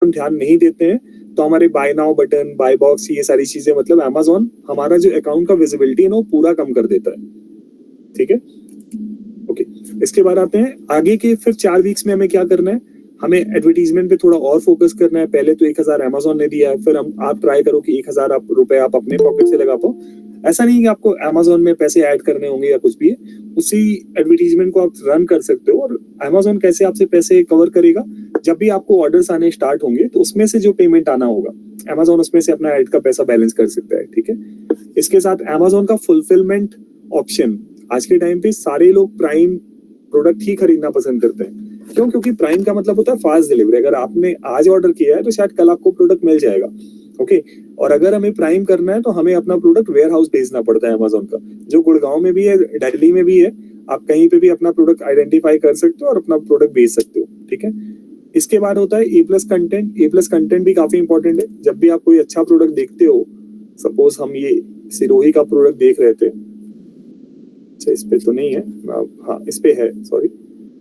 ध्यान नहीं देते हैं, तो हमारे buy now button, buy box, ये सारी चीजें, मतलब Amazon हमारा जो अकाउंट का विजिबिलिटी है ना, वो पूरा कम कर देता है, ठीक है। ओके, इसके बाद आते हैं आगे के फिर 4 वीक्स में हमें क्या करना है। हमें एडवर्टीजमेंट पे थोड़ा और फोकस करना है। पहले तो 1000 अमेजोन ने दिया है, फिर आप ट्राई करो कि 1000 रुपए आप अपने पॉकेट से लगा पाओ। ऐसा नहीं कि आपको अमेजोन में पैसे ऐड करने होंगे या कुछ भी है, उसी एडवर्टीजमेंट को आप रन कर सकते हो। और अमेजोन कैसे आपसे पैसे कवर करेगा, जब भी आपको ऑर्डर्स आने स्टार्ट होंगे तो उसमें से जो पेमेंट आना होगा अमेजोन उसमें से अपना ऐड का पैसा बैलेंस कर सकता है। ठीक है, इसके साथ अमेजोन का फुलफिलमेंट ऑप्शन, आज के टाइम पे सारे लोग प्राइम प्रोडक्ट ही खरीदना पसंद करते हैं। क्यों? क्योंकि प्राइम का मतलब होता है फास्ट डिलीवरी। अगर आपने आज ऑर्डर किया है तो शायद कल आपको प्रोडक्ट मिल जाएगा। ओके, और अगर हमें प्राइम करना है तो हमें अपना प्रोडक्ट वेयर हाउस भेजना पड़ता है अमेजोन का, जो गुड़गांव में भी है, दिल्ली में भी है। आप कहीं पे भी अपना प्रोडक्ट आइडेंटिफाई कर सकते हो और अपना प्रोडक्ट भेज सकते हो। ठीक है, इसके बाद होता है ए प्लस कंटेंट। ए प्लस कंटेंट भी काफी इंपॉर्टेंट है। जब भी आप कोई अच्छा प्रोडक्ट देखते हो, सपोज हम ये सिरोही का प्रोडक्ट देख रहे थे, अच्छा इस पे तो नहीं है, हाँ इस पे है, सॉरी।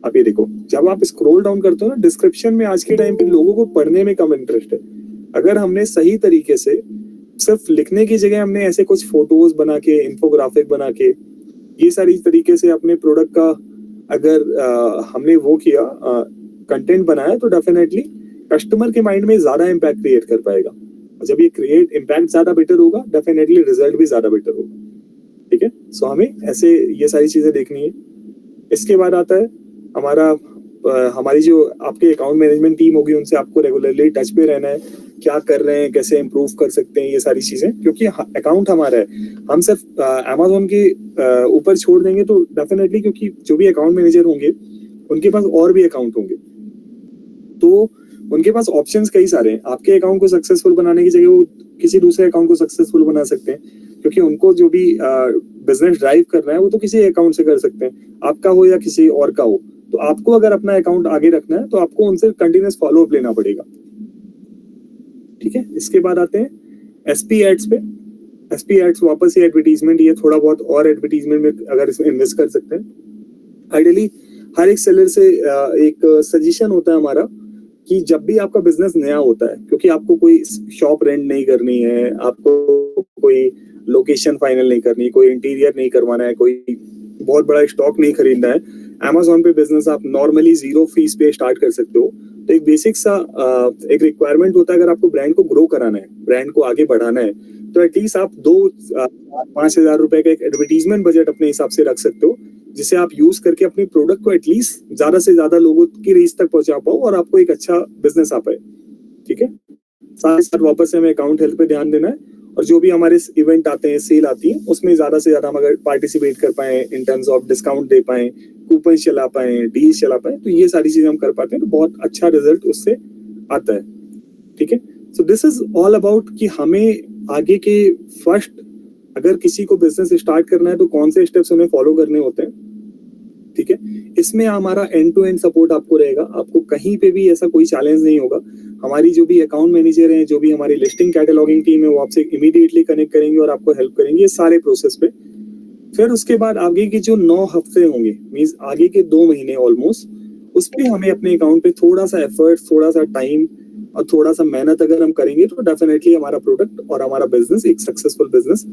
आप ये देखो, जब आप स्क्रॉल डाउन करते हो ना, डिस्क्रिप्शन में आज के टाइम पे लोगों को पढ़ने में कम इंटरेस्ट है। अगर हमने सही तरीके से सिर्फ लिखने की जगह हमने ऐसे कुछ फोटोज बना के, इंफोग्राफिक बना के, ये सारी तरीके से अपने प्रोडक्ट का अगर हमने वो किया, कंटेंट बनाया, तो डेफिनेटली कस्टमर के माइंड में ज्यादा इम्पैक्ट क्रिएट कर पाएगा। और जब ये क्रिएट इम्पैक्ट ज्यादा बेटर होगा, डेफिनेटली रिजल्ट भी ज्यादा बेटर होगा। ठीक है, सो हमें ऐसे ये सारी चीजें देखनी है। इसके बाद आता है हमारी जो आपके अकाउंट मैनेजमेंट टीम होगी, उनसे आपको रेगुलरली टच पे रहना है, क्या कर रहे हैं, कैसे इम्प्रूव कर सकते हैं, ये सारी चीजें। क्योंकि अकाउंट हमारा है, हम सिर्फ अमेजोन के ऊपर छोड़ देंगे तो डेफिनेटली, क्योंकि जो भी अकाउंट मैनेजर होंगे उनके पास और भी अकाउंट होंगे, तो उनके पास ऑप्शंस कई सारे हैं। आपके अकाउंट को सक्सेसफुल बनाने की जगह वो किसी दूसरे अकाउंट को सक्सेसफुल बना सकते हैं, क्योंकि उनको जो भी बिजनेस ड्राइव करना है वो तो किसी अकाउंट से कर सकते हैं, आपका हो या किसी और का हो। तो आपको अगर अपना अकाउंट आगे रखना है तो आपको उनसे कंटिन्यूस फॉलो अप लेना पड़ेगा। ठीक है, इसके बाद आते हैं एसपी एड्स पे। एसपी एड्स वापस से एडवर्टीजमेंट, ये थोड़ा बहुत और एडवर्टीजमेंट में अगर इसमें इन्वेस्ट कर सकते हैं। आइडियली हर एक सेलर से एक सजेशन होता है हमारा कि जब भी आपका बिजनेस नया होता है, क्योंकि आपको कोई शॉप रेंट नहीं करनी है, आपको कोई लोकेशन फाइनल नहीं करनी, कोई इंटीरियर नहीं करवाना है, कोई बहुत बड़ा स्टॉक नहीं खरीदना है, अमेजोन पे बिजनेस आप नॉर्मली जीरो फीस पे स्टार्ट कर सकते हो। तो एक बेसिक सा एक रिक्वायरमेंट होता है, अगर आपको ब्रांड को ग्रो कराना है, ब्रांड को आगे बढ़ाना है, तो एटलीस्ट आप 2-5 हजार रुपए का एक एडवर्टीजमेंट बजट अपने हिसाब से रख सकते हो, जिसे आप यूज करके अपने प्रोडक्ट को एटलीस्ट ज्यादा से ज्यादा लोगों की रीच तक पहुंचा पाओ और आपको एक अच्छा बिजनेस आ पाए। ठीक है, साथ ही साथ वापस से हमें अकाउंट हेल्थ पे ध्यान देना है, और जो भी हमारे इवेंट आते हैं, सेल आती है, उसमें ज्यादा से ज्यादा हम अगर पार्टिसिपेट कर पाए, इन टर्म्स ऑफ डिस्काउंट दे पाए, कूपन चला पाए, डील चला पाए, तो ये सारी चीजें हम कर पाते हैं, तो बहुत अच्छा रिजल्ट उससे आता है। ठीक है, so this is all about कि हमें आगे के फर्स्ट, अगर किसी को बिजनेस स्टार्ट करना है तो कौन से स्टेप्स उन्हें फॉलो करने होते हैं। ठीक है, इसमें हमारा एंड टू एंड सपोर्ट आपको रहेगा, आपको कहीं पे भी ऐसा कोई चैलेंज नहीं होगा। हमारी जो भी अकाउंट मैनेजर हैं, जो भी हमारी लिस्टिंग कैटलॉगिंग टीम है, वो आपसे इमीडिएटली कनेक्ट करेंगे और आपको हेल्प करेंगे सारे प्रोसेस पे। फिर उसके बाद आगे के जो 9 हफ्ते होंगे, मींस आगे के 2 महीने ऑलमोस्ट, उस पे हमें अपने अकाउंट पे थोड़ा सा एफर्ट, थोड़ा सा टाइम और थोड़ा सा मेहनत अगर हम करेंगे तो डेफिनेटली हमारा प्रोडक्ट और हमारा बिजनेस एक सक्सेसफुल बिजनेस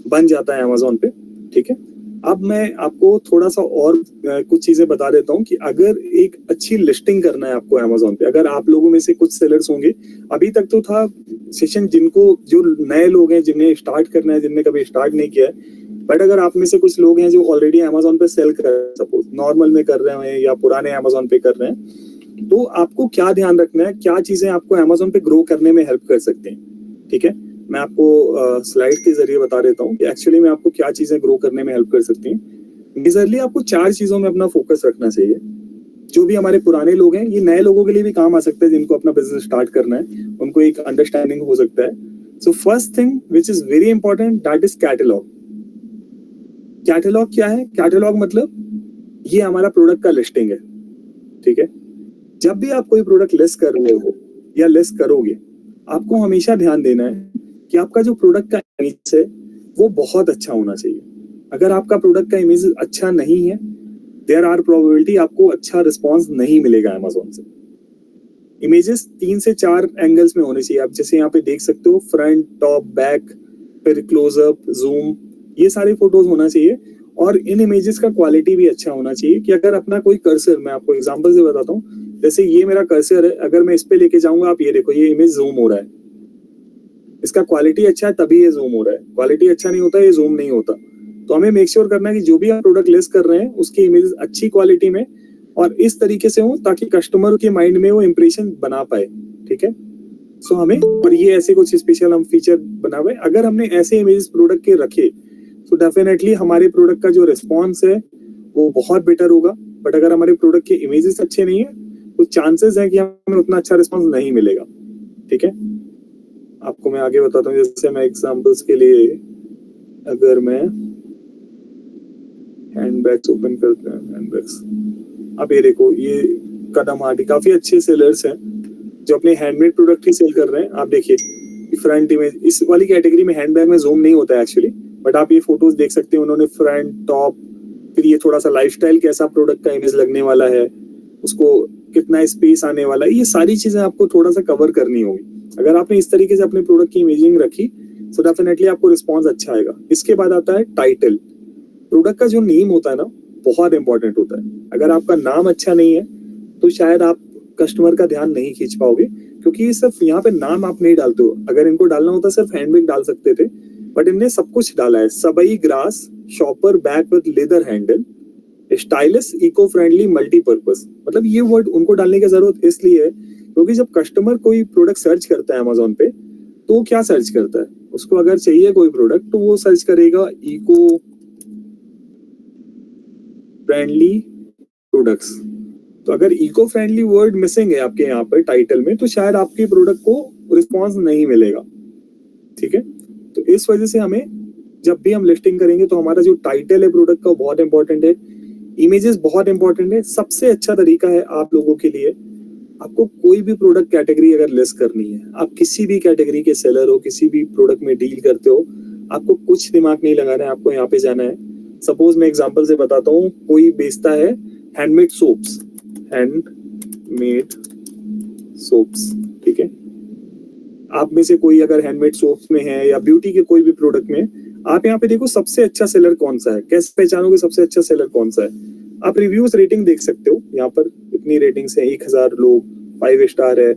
बन जाता है अमेजोन पे। ठीक है, अब मैं आपको थोड़ा सा और कुछ चीजें बता देता हूँ कि अगर एक अच्छी लिस्टिंग करना है आपको अमेजोन पे, अगर आप लोगों में से कुछ सेलर्स होंगे, अभी तक तो था सेशन जिनको, जो नए लोग हैं जिन्हें स्टार्ट करना है, जिनने कभी स्टार्ट नहीं किया है, बट अगर आप में से कुछ लोग हैं जो ऑलरेडी अमेजोन पे सेल कर रहे हैं, सपोज नॉर्मल में कर रहे हैं या पुराने अमेजोन पे कर रहे हैं, तो आपको क्या ध्यान रखना है, क्या चीजें आपको अमेजोन पे ग्रो करने में हेल्प कर सकते हैं। ठीक है, मैं आपको स्लाइड के जरिए बता देता हूँ कि एक्चुअली में आपको क्या चीजें ग्रो करने में हेल्प कर सकती हैं। मेजरली आपको 4 चीजों में अपना फोकस रखना चाहिए। जो भी हमारे पुराने लोग हैं, ये नए लोगों के लिए भी काम आ सकता है, जिनको अपना बिजनेस स्टार्ट करना है, उनको एक अंडरस्टैंडिंग हो सकता है। So first thing which is very important, that is catalogue. Catalogue क्या है? कैटलॉग मतलब ये हमारा प्रोडक्ट का लिस्टिंग है। ठीक है, जब भी आप कोई प्रोडक्ट लिस्ट कर रहे हो या लिस्ट करोगे, आपको हमेशा ध्यान देना है कि आपका जो प्रोडक्ट का इमेज है वो बहुत अच्छा होना चाहिए। अगर आपका प्रोडक्ट का इमेज अच्छा नहीं है, देयर आर प्रोबेबिलिटी आपको अच्छा रिस्पॉन्स नहीं मिलेगा अमेजोन से। इमेजेस 3 से 4 एंगल्स में होने चाहिए। आप जैसे यहाँ पे देख सकते हो, फ्रंट, टॉप, बैक, फिर क्लोजअप, जूम, ये सारे फोटोज होना चाहिए। और इन इमेजेस का क्वालिटी भी अच्छा होना चाहिए कि अगर अपना कोई कर्सर, मैं आपको एग्जांपल से बताता हूँ, जैसे ये मेरा कर्सर है, अगर मैं इस पे लेके जाऊंगा, आप ये देखो ये इमेज जूम हो रहा है, इसका क्वालिटी अच्छा है तभी ये जूम हो रहा है, क्वालिटी अच्छा नहीं होता ये जूम नहीं होता। तो हमें मेक श्योर करना है कि जो भी हम प्रोडक्ट लिस्ट कर रहे हैं उसकी इमेज अच्छी क्वालिटी में और इस तरीके से हो ताकि कस्टमर के माइंड में वो इम्प्रेशन बना पाए, ठीक है। सो हमें, और ये ऐसे कुछ स्पेशल हम फीचर बना हुए, अगर हमने ऐसे इमेजेस प्रोडक्ट के रखे तो डेफिनेटली हमारे प्रोडक्ट का जो रिस्पॉन्स है वो बहुत बेटर होगा। बट अगर हमारे प्रोडक्ट के इमेजेस अच्छे नहीं है तो चांसेस है कि हमें उतना अच्छा रिस्पॉन्स नहीं मिलेगा, ठीक है। आपको मैं आगे बताता हूँ, जैसे मैं एग्जांपल्स के लिए, अगर मैं हैंडबैग्स ओपन करते हैं, हैंडबैग्स, आप ये देखो, ये कदम हार्डी काफी अच्छे सेलर्स हैं जो अपने हैंडमेड प्रोडक्ट ही सेल कर रहे हैं। आप देखिए फ्रंट इमेज, इस वाली कैटेगरी में हैंडबैग में जूम नहीं होता है एक्चुअली, बट आप ये फोटोज देख सकते हैं, उन्होंने फ्रंट, टॉप, फिर ये थोड़ा सा लाइफस्टाइल कैसा प्रोडक्ट का इमेज लगने वाला है, उसको कितना स्पेस आने वाला है, ये सारी चीजें आपको थोड़ा सा कवर करनी होगी। अगर आपने इस तरीके से अपने प्रोडक्ट की इमेजिंग रखी तो डेफिनेटली आपको रिस्पॉन्स अच्छा आएगा। इसके बाद आता है टाइटल। प्रोडक्ट का जो नेम होता है ना, बहुत इंपॉर्टेंट होता है। अगर आपका नाम अच्छा नहीं है तो शायद आप कस्टमर का ध्यान नहीं खींच पाओगे, क्योंकि सिर्फ यहाँ पे नाम आप नहीं डालते हो। अगर इनको डालना होता सिर्फ हैंडबैग डाल सकते थे, बट इनने सब कुछ डाला है। Sabai grass shopper bag with leather handle, stylish eco friendly multipurpose. मतलब ये वर्ड उनको डालने की जरूरत इसलिए है क्योंकि जब कस्टमर कोई प्रोडक्ट सर्च करता है अमेजोन पे, तो वो क्या सर्च करता है, उसको अगर चाहिए कोई प्रोडक्ट तो वो सर्च करेगा इको फ्रेंडली प्रोडक्ट्स। तो अगर इको फ्रेंडली वर्ड मिसिंग है आपके यहाँ पर टाइटल में तो शायद आपके प्रोडक्ट को रिस्पॉन्स नहीं मिलेगा, ठीक है। तो इस वजह से हमें जब भी हम लिस्टिंग करेंगे तो हमारा जो टाइटल है प्रोडक्ट का बहुत इंपॉर्टेंट है, इमेजेस बहुत इंपॉर्टेंट है। सबसे अच्छा तरीका है आप लोगों के लिए, आपको कोई भी प्रोडक्ट कैटेगरी अगर लिस्ट करनी है, आप किसी भी कैटेगरी के सेलर हो, किसी भी प्रोडक्ट में डील करते हो, आपको कुछ दिमाग नहीं लगाना है, आपको यहाँ पे जाना है। सपोज मैं एग्जांपल से बताता हूँ, कोई बेचता है हैंडमेड सोप्स, हैंडमेड सोप्स, ठीक है। आप में से कोई अगर हैंडमेड सोप्स में है या ब्यूटी के कोई भी प्रोडक्ट में, आप यहाँ पे देखो सबसे अच्छा सेलर कौन सा है। कैसे पहचानोगे सबसे अच्छा सेलर कौन सा है? आप रिव्यूज रेटिंग देख सकते हो, यहाँ पर इतनी रेटिंग्स है, 1000 लोग, 5 स्टार है,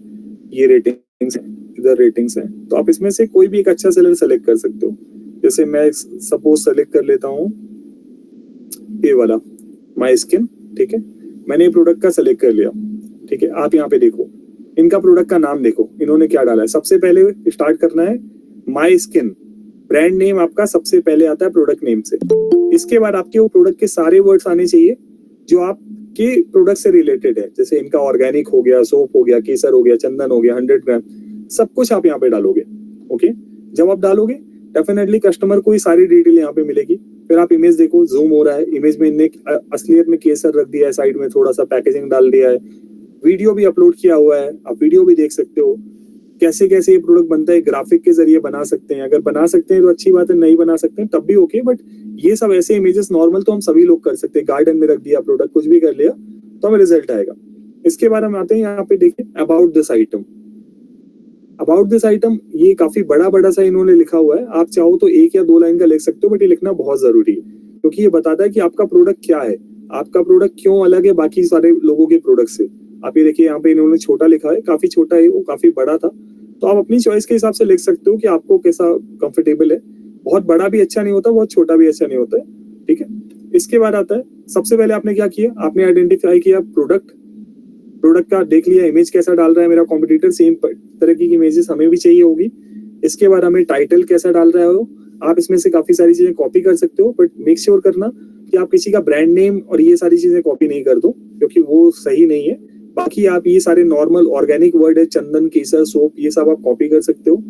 ये रेटिंग्स है, इधर रेटिंग्स है। तो आप इसमें से कोई भी एक अच्छा सेलर सेलेक्ट कर सकते हो। जैसे मैं सपोज सेलेक्ट कर लेता हूँ ये वाला माई स्किन, ठीक है। मैंने ये प्रोडक्ट का सेलेक्ट कर लिया, ठीक है। आप यहाँ पे देखो, इनका प्रोडक्ट का नाम देखो, इन्होंने क्या डाला है। सबसे पहले स्टार्ट करना है माई स्किन, ब्रांड नेम आपका सबसे पहले आता है प्रोडक्ट नेम से। इसके बाद आपके वो प्रोडक्ट के सारे वर्ड्स आने चाहिए जो आपके प्रोडक्ट से रिलेटेड है। जैसे इनका ऑर्गेनिक हो गया, सोप हो गया, केसर हो गया, चंदन हो गया, 100 ग्राम, सब कुछ आप यहाँ पे डालोगे, ओके। जब आप डालोगे डेफिनेटली कस्टमर को ये सारी डिटेल यहाँ पे मिलेगी। फिर आप इमेज देखो, जूम हो रहा है, इमेज में इनने असलियत में केसर रख दिया है, साइड में थोड़ा सा पैकेजिंग डाल दिया है, वीडियो भी अपलोड किया हुआ है, आप वीडियो भी देख सकते हो कैसे कैसे ये प्रोडक्ट बनता है। ग्राफिक के जरिए बना सकते हैं, अगर बना सकते हैं तो अच्छी बात है, नहीं बना सकते हैं तब भी ओके। बट ये सब ऐसे इमेजेस नॉर्मल तो हम सभी लोग कर सकते हैं। गार्डन में रख दिया प्रोडक्ट, कुछ भी कर लिया तो हमें रिजल्ट आएगा। इसके बाद हम आते हैं यहाँ पे, देखिए about this item. About this item ये काफी बड़ा बड़ा सा इन्होंने लिखा हुआ है। आप चाहो तो 1 या 2 लाइन का लिख सकते हो, बट ये लिखना बहुत जरूरी है क्योंकि ये बताता है कि आपका प्रोडक्ट क्या है, आपका प्रोडक्ट क्यों अलग है बाकी सारे लोगों के प्रोडक्ट से। आप ये देखिए यहाँ पे इन्होंने छोटा लिखा है, काफी छोटा है, वो काफी बड़ा था। तो आप अपनी चॉइस के हिसाब से लिख सकते हो कि आपको कैसा कंफर्टेबल है। बहुत बड़ा भी अच्छा नहीं होता, बहुत छोटा भी अच्छा नहीं होता है, ठीक है। इसके बाद आता है, सबसे पहले आपने क्या किया, आपने आइडेंटिफाई किया प्रोडक्ट, प्रोडक्ट का देख लिया इमेज कैसा डाल रहा है मेरा कॉम्पिटिटर, सेम तरह की इमेजेस हमें भी चाहिए होगी। इसके बाद हमें टाइटल कैसा डाल रहा हो। आप इसमें से काफी सारी चीजें कॉपी कर सकते हो, बट मेक श्योर करना कि आप किसी का ब्रांड नेम और ये सारी चीजें कॉपी नहीं कर दो क्योंकि वो सही नहीं है। बाकी आप ये सारे नॉर्मल ऑर्गेनिक वर्ड है, चंदन, केसर, सोप, ये सब आप कॉपी कर सकते हो।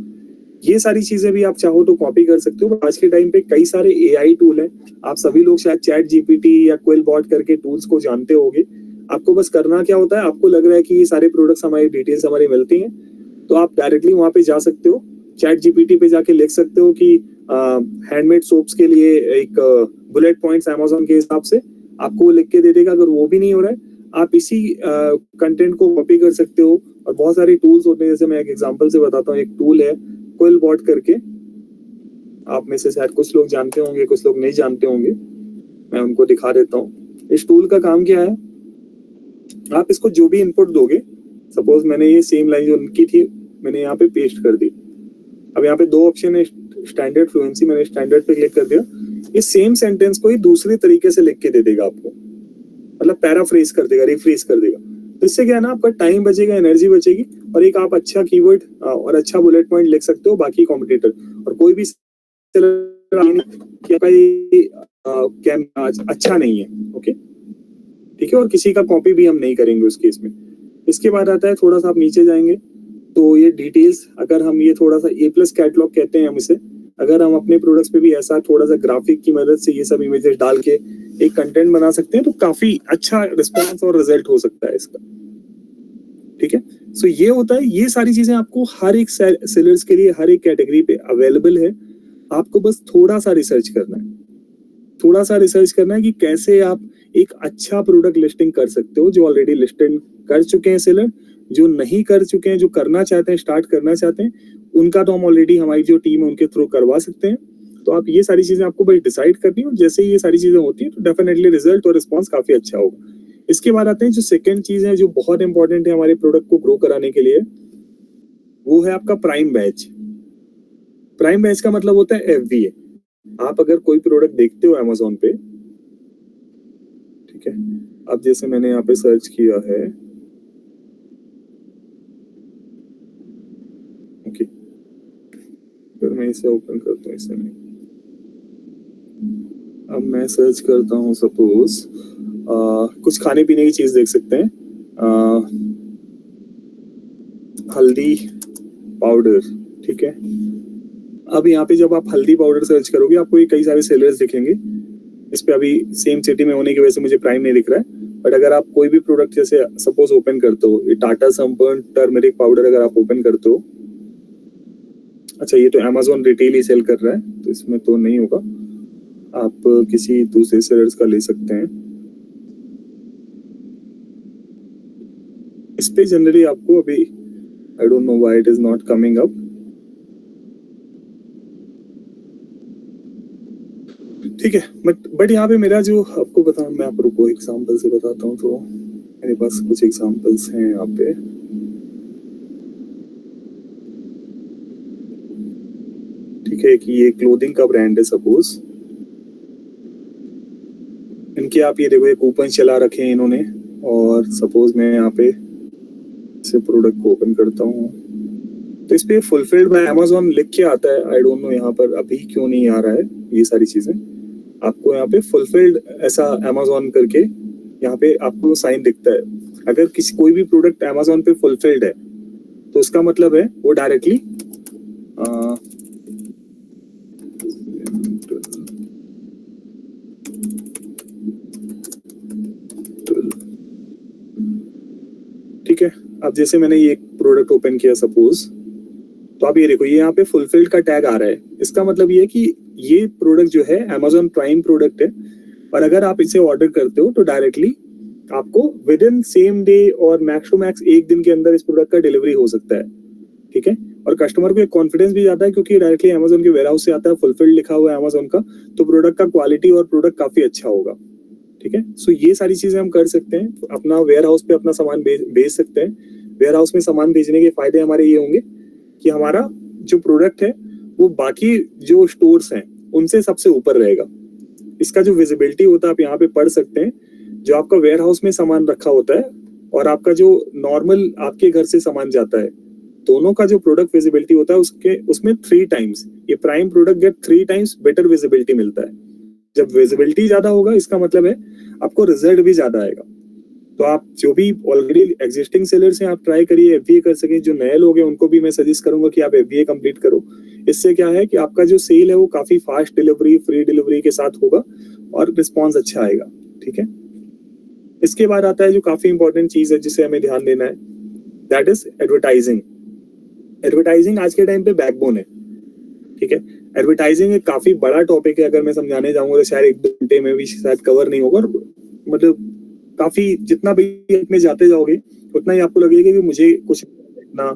ये सारी चीजें भी आप चाहो तो कॉपी कर सकते हो। आज के टाइम पे कई सारे AI टूल हैं, आप सभी लोग शायद चैट GPT या क्विलबॉट करके टूल्स को जानते होंगे। आपको बस करना क्या होता है, आपको लग रहा है कि ये सारे प्रोडक्ट्स हमारी डिटेल्स हमारी मिलती हैं तो आप डायरेक्टली वहां पे जा सकते हो, चैट GPT पे जाके लिख सकते हो कि हैंडमेड सोप्स के लिए एक बुलेट पॉइंट्स अमेजोन के हिसाब से आपको वो लिख के दे देगा। अगर वो भी नहीं हो रहा है, आप इसी कंटेंट को कॉपी कर सकते हो। और बहुत सारे टूल्स होते हैं, जैसे मैं एक एग्जांपल से बताता हूँ, एक टूल है क्विलबॉट करके, आप में से शायद कुछ लोग जानते होंगे, कुछ लोग नहीं जानते होंगे। मैं उनको दिखा देता हूँ। इस टूल का काम क्या है, आप इसको जो भी इनपुट दोगे, सपोज मैंने ये सेम लाइन जो उनकी थी मैंने यहाँ पे पेस्ट कर दी। अब यहाँ पे दो ऑप्शन है, स्टैंडर्ड फ्लुएंसी, मैंने स्टैंडर्ड पे क्लिक कर दिया। ये सेम सेंटेंस को ही दूसरी तरीके से लिख के दे देगा आपको, मतलब पैराफ्रेज कर देगा, रिफ्रेज कर देगा। तो इससे क्या है ना, आपका टाइम बचेगा, एनर्जी बचेगी, और एक आप अच्छा कीवर्ड और अच्छा बुलेट पॉइंट लिख सकते हो बाकी कॉम्पिटिटर। और कोई भी अच्छा नहीं है, ओके ठीक है, और किसी का कॉपी भी हम नहीं करेंगे उस केस में। इसके बाद आता है, थोड़ा सा आप नीचे जाएंगे तो ये डिटेल्स, अगर हम ये थोड़ा सा A+ कैटलॉग कहते हैं हम इसे, अगर हम अपने प्रोडक्ट्स पे भी ऐसा थोड़ा सा ग्राफिक की मदद से ये सब इमेजेस डाल के एक कंटेंट बना सकते हैं तो काफी अच्छा रिस्पांस और रिजल्ट हो सकता है इसका, ठीक है। सो ये होता है, ये सारी चीजें आपको हर एक सेलर्स के लिए हर एक कैटेगरी पे अवेलेबल है। आपको बस थोड़ा सा रिसर्च करना है, थोड़ा सा रिसर्च करना है कि कैसे आप एक अच्छा प्रोडक्ट लिस्टिंग कर सकते हो। जो ऑलरेडी लिस्टिंग कर चुके हैं सेलर, जो नहीं कर चुके हैं, जो करना चाहते हैं, स्टार्ट करना चाहते हैं, उनका तो हम ऑलरेडी हमारी जो टीम है उनके थ्रू करवा सकते हैं। तो आप ये सारी चीजें आपको बस डिसाइड करनी है, और जैसे ही ये सारी चीजें होती है तो डेफिनेटली रिजल्ट और रिस्पॉन्स काफी अच्छा होगा। इसके बाद आते हैं जो सेकंड चीज है जो बहुत इंपॉर्टेंट है हमारे प्रोडक्ट को ग्रो कराने के लिए, वो है आपका प्राइम बैच। प्राइम बैच का मतलब होता है FBA। आप अगर कोई प्रोडक्ट देखते हो Amazon पे, ठीक है, अब जैसे मैंने यहाँ पे सर्च किया है, ओके, फिर मैं इसे ओपन करता हूँ, इसे नहीं, अब मैं सर्च करता हूँ सपोज कुछ खाने पीने की चीज देख सकते हैं, हल्दी पाउडर, ठीक है। अब यहाँ पे जब आप हल्दी पाउडर सर्च करोगे आपको ये कई सारे सेलर्स दिखेंगे। इस पे अभी सेम सिटी में होने की वजह से मुझे प्राइम नहीं दिख रहा है, बट अगर आप कोई भी प्रोडक्ट जैसे सपोज ओपन करते हो, ये टाटा संपन्न टर्मरिक पाउडर अगर आप ओपन करते हो, अच्छा ये तो Amazon रिटेल ही सेल कर रहा है तो इसमें तो नहीं होगा, आप किसी दूसरे सेलर्स का ले सकते हैं। इस पे जनरली आपको अभी I don't know why it is not coming up, ठीक है। बट यहाँ पे मेरा जो आपको बता, मैं आपको रुको एग्जांपल से बताता हूँ। तो मेरे पास कुछ एग्जांपल्स हैं यहाँ पे, ठीक है, कि ये क्लोथिंग का ब्रांड है सपोज, इनके आप ये देखो ये कूपन चला रखे हैं इन्होंने, और सपोज मैं यहाँ पे से प्रोडक्ट को ओपन करता हूँ तो इस पे फुलफिल्ड बाय Amazon लिख के आता है। आई डोंट नो यहाँ पर अभी क्यों नहीं आ रहा है ये सारी चीजें। आपको यहाँ पे फुलफिल्ड ऐसा Amazon करके यहाँ पे आपको साइन दिखता है। अगर किसी कोई भी प्रोडक्ट Amazon पे फुलफिल्ड है तो उसका मतलब है वो डायरेक्टली ठीक है। अब जैसे मैंने ये प्रोडक्ट ओपन किया सपोज, तो आप ये देखो ये यहाँ पे फुलफिल्ड का टैग आ रहा है। इसका मतलब ये है कि ये प्रोडक्ट जो है Amazon प्राइम प्रोडक्ट है, और अगर आप इसे ऑर्डर करते हो तो डायरेक्टली आपको विद इन सेम डे और मैक्स टू मैक्स एक दिन के अंदर इस प्रोडक्ट का डिलीवरी हो सकता है, ठीक है। और कस्टमर को एक कॉन्फिडेंस भी जाता है क्योंकि डायरेक्टली Amazon के वेयर हाउस से आता है, फुलफिल्ड लिखा हुआ है Amazon का, तो प्रोडक्ट का क्वालिटी और प्रोडक्ट काफी अच्छा होगा, ठीक है। सो ये सारी चीजें हम कर सकते हैं, अपना वेयर हाउस पे अपना सामान भेज सकते हैं। वेयर हाउस में सामान भेजने के फायदे हमारे ये होंगे कि हमारा जो प्रोडक्ट है वो बाकी जो स्टोर्स हैं उनसे सबसे ऊपर रहेगा। इसका जो विजिबिलिटी होता है आप यहाँ पे पढ़ सकते हैं, जो आपका वेयर हाउस में सामान रखा होता है और आपका जो नॉर्मल आपके घर से सामान जाता है, दोनों का जो प्रोडक्ट विजिबिलिटी होता है उसमें 3 टाइम्स ये prime product get 3 times better visibility मिलता है। जब विजिबिलिटी ज्यादा होगा इसका मतलब है आपको रिजल्ट भी ज्यादा आएगा। तो आप जो भी ऑलरेडी एग्जिस्टिंग सेलर्स हैं आप ट्राई करिए FBA कर सकें। जो नए लोग हैं उनको भी मैं सजेस्ट करूंगा कि आप FBA कंप्लीट करो। इससे क्या है कि आपका जो सेल है वो काफी फास्ट डिलीवरी, फ्री डिलीवरी के साथ होगा और रिस्पॉन्स अच्छा आएगा, ठीक है। इसके बाद आता है जो काफी इंपॉर्टेंट चीज है जिसे हमें ध्यान देना है, दैट इज एडवर्टाइजिंग। एडवर्टाइजिंग आज के टाइम पे बैकबोन है, ठीक है। एडवर्टाइजिंग एक काफी बड़ा टॉपिक है, अगर मैं समझाने जाऊंगा तो शायद 1-2 घंटे में भी शायद कवर नहीं होगा। और मतलब काफी जितना भी इसमें जाते जाओगे उतना ही आपको लगेगा कि मुझे कुछ इतना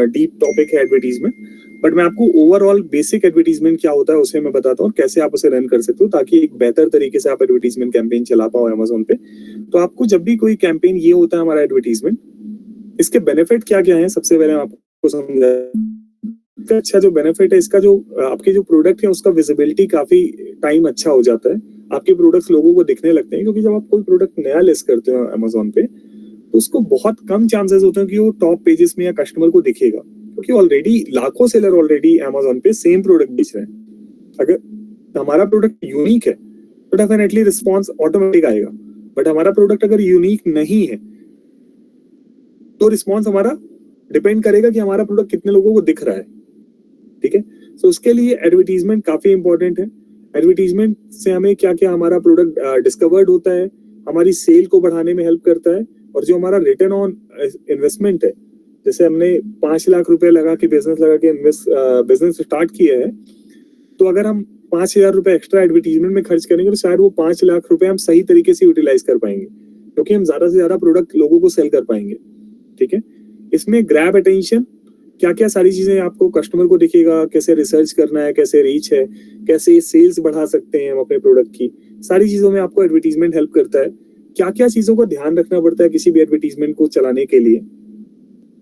डीप टॉपिक है एडवर्टीजमेंट। बट मैं आपको ओवरऑल बेसिक एडवर्टीजमेंट क्या होता है उसे मैं बताता हूँ, कैसे आप उसे रन कर सकते हो ताकि एक बेहतर तरीके से आप एडवर्टीजमेंट कैंपेन चला पाओ अमेजोन पे। तो आपको जब भी कोई कैंपेन, ये होता है हमारा एडवर्टीजमेंट, इसके बेनिफिट क्या क्या है सबसे पहले मैं आपको समझा। अच्छा जो बेनिफिट है इसका, जो आपके जो प्रोडक्ट है उसका विजिबिलिटी काफी टाइम अच्छा हो जाता है, आपके प्रोडक्ट्स लोगों को दिखने लगते हैं। क्योंकि जब आप कोई प्रोडक्ट नया लिस्ट करते हो अमेजोन पे तो उसको बहुत कम चांसेस होते हैं कि वो टॉप पेजेस में या कस्टमर को दिखेगा, क्योंकि ऑलरेडी लाखों सेलर ऑलरेडी अमेजोन पे सेम प्रोडक्ट बेच रहे हैं। अगर हमारा प्रोडक्ट यूनिक है तो डेफिनेटली रिस्पॉन्स ऑटोमेटिक आएगा, बट हमारा प्रोडक्ट अगर यूनिक नहीं है तो रिस्पॉन्स हमारा डिपेंड करेगा कि हमारा प्रोडक्ट कितने लोगों को दिख रहा है। ठीक है, सो उसके लिए एडवर्टीजमेंट काफी इंपॉर्टेंट है। एडवर्टीजमेंट से हमें क्या क्या हमारा प्रोडक्ट डिस्कवर्ड होता है, हमारी सेल को बढ़ाने में हेल्प करता है, और जो हमारा रिटर्न ऑन इन्वेस्टमेंट है, जैसे हमने 5 लाख रुपए लगा के बिजनेस स्टार्ट किया है, तो अगर हम 5,000 रुपए एक्स्ट्रा एडवर्टीजमेंट में खर्च करेंगे तो शायद वो 5 लाख रुपए हम सही तरीके से यूटिलाइज कर पाएंगे, क्योंकि हम ज्यादा से ज्यादा प्रोडक्ट लोगों को सेल कर पाएंगे। ठीक है, इसमें ग्रैब अटेंशन, क्या क्या सारी चीजें आपको कस्टमर को दिखेगा, कैसे रिसर्च करना है, कैसे रीच है, कैसे सेल्स बढ़ा सकते हैं हम अपने प्रोडक्ट की, सारी चीजों में आपको एडवर्टीजमेंट हेल्प करता है। क्या क्या चीजों का ध्यान रखना पड़ता है किसी भी एडवर्टीजमेंट को चलाने के लिए,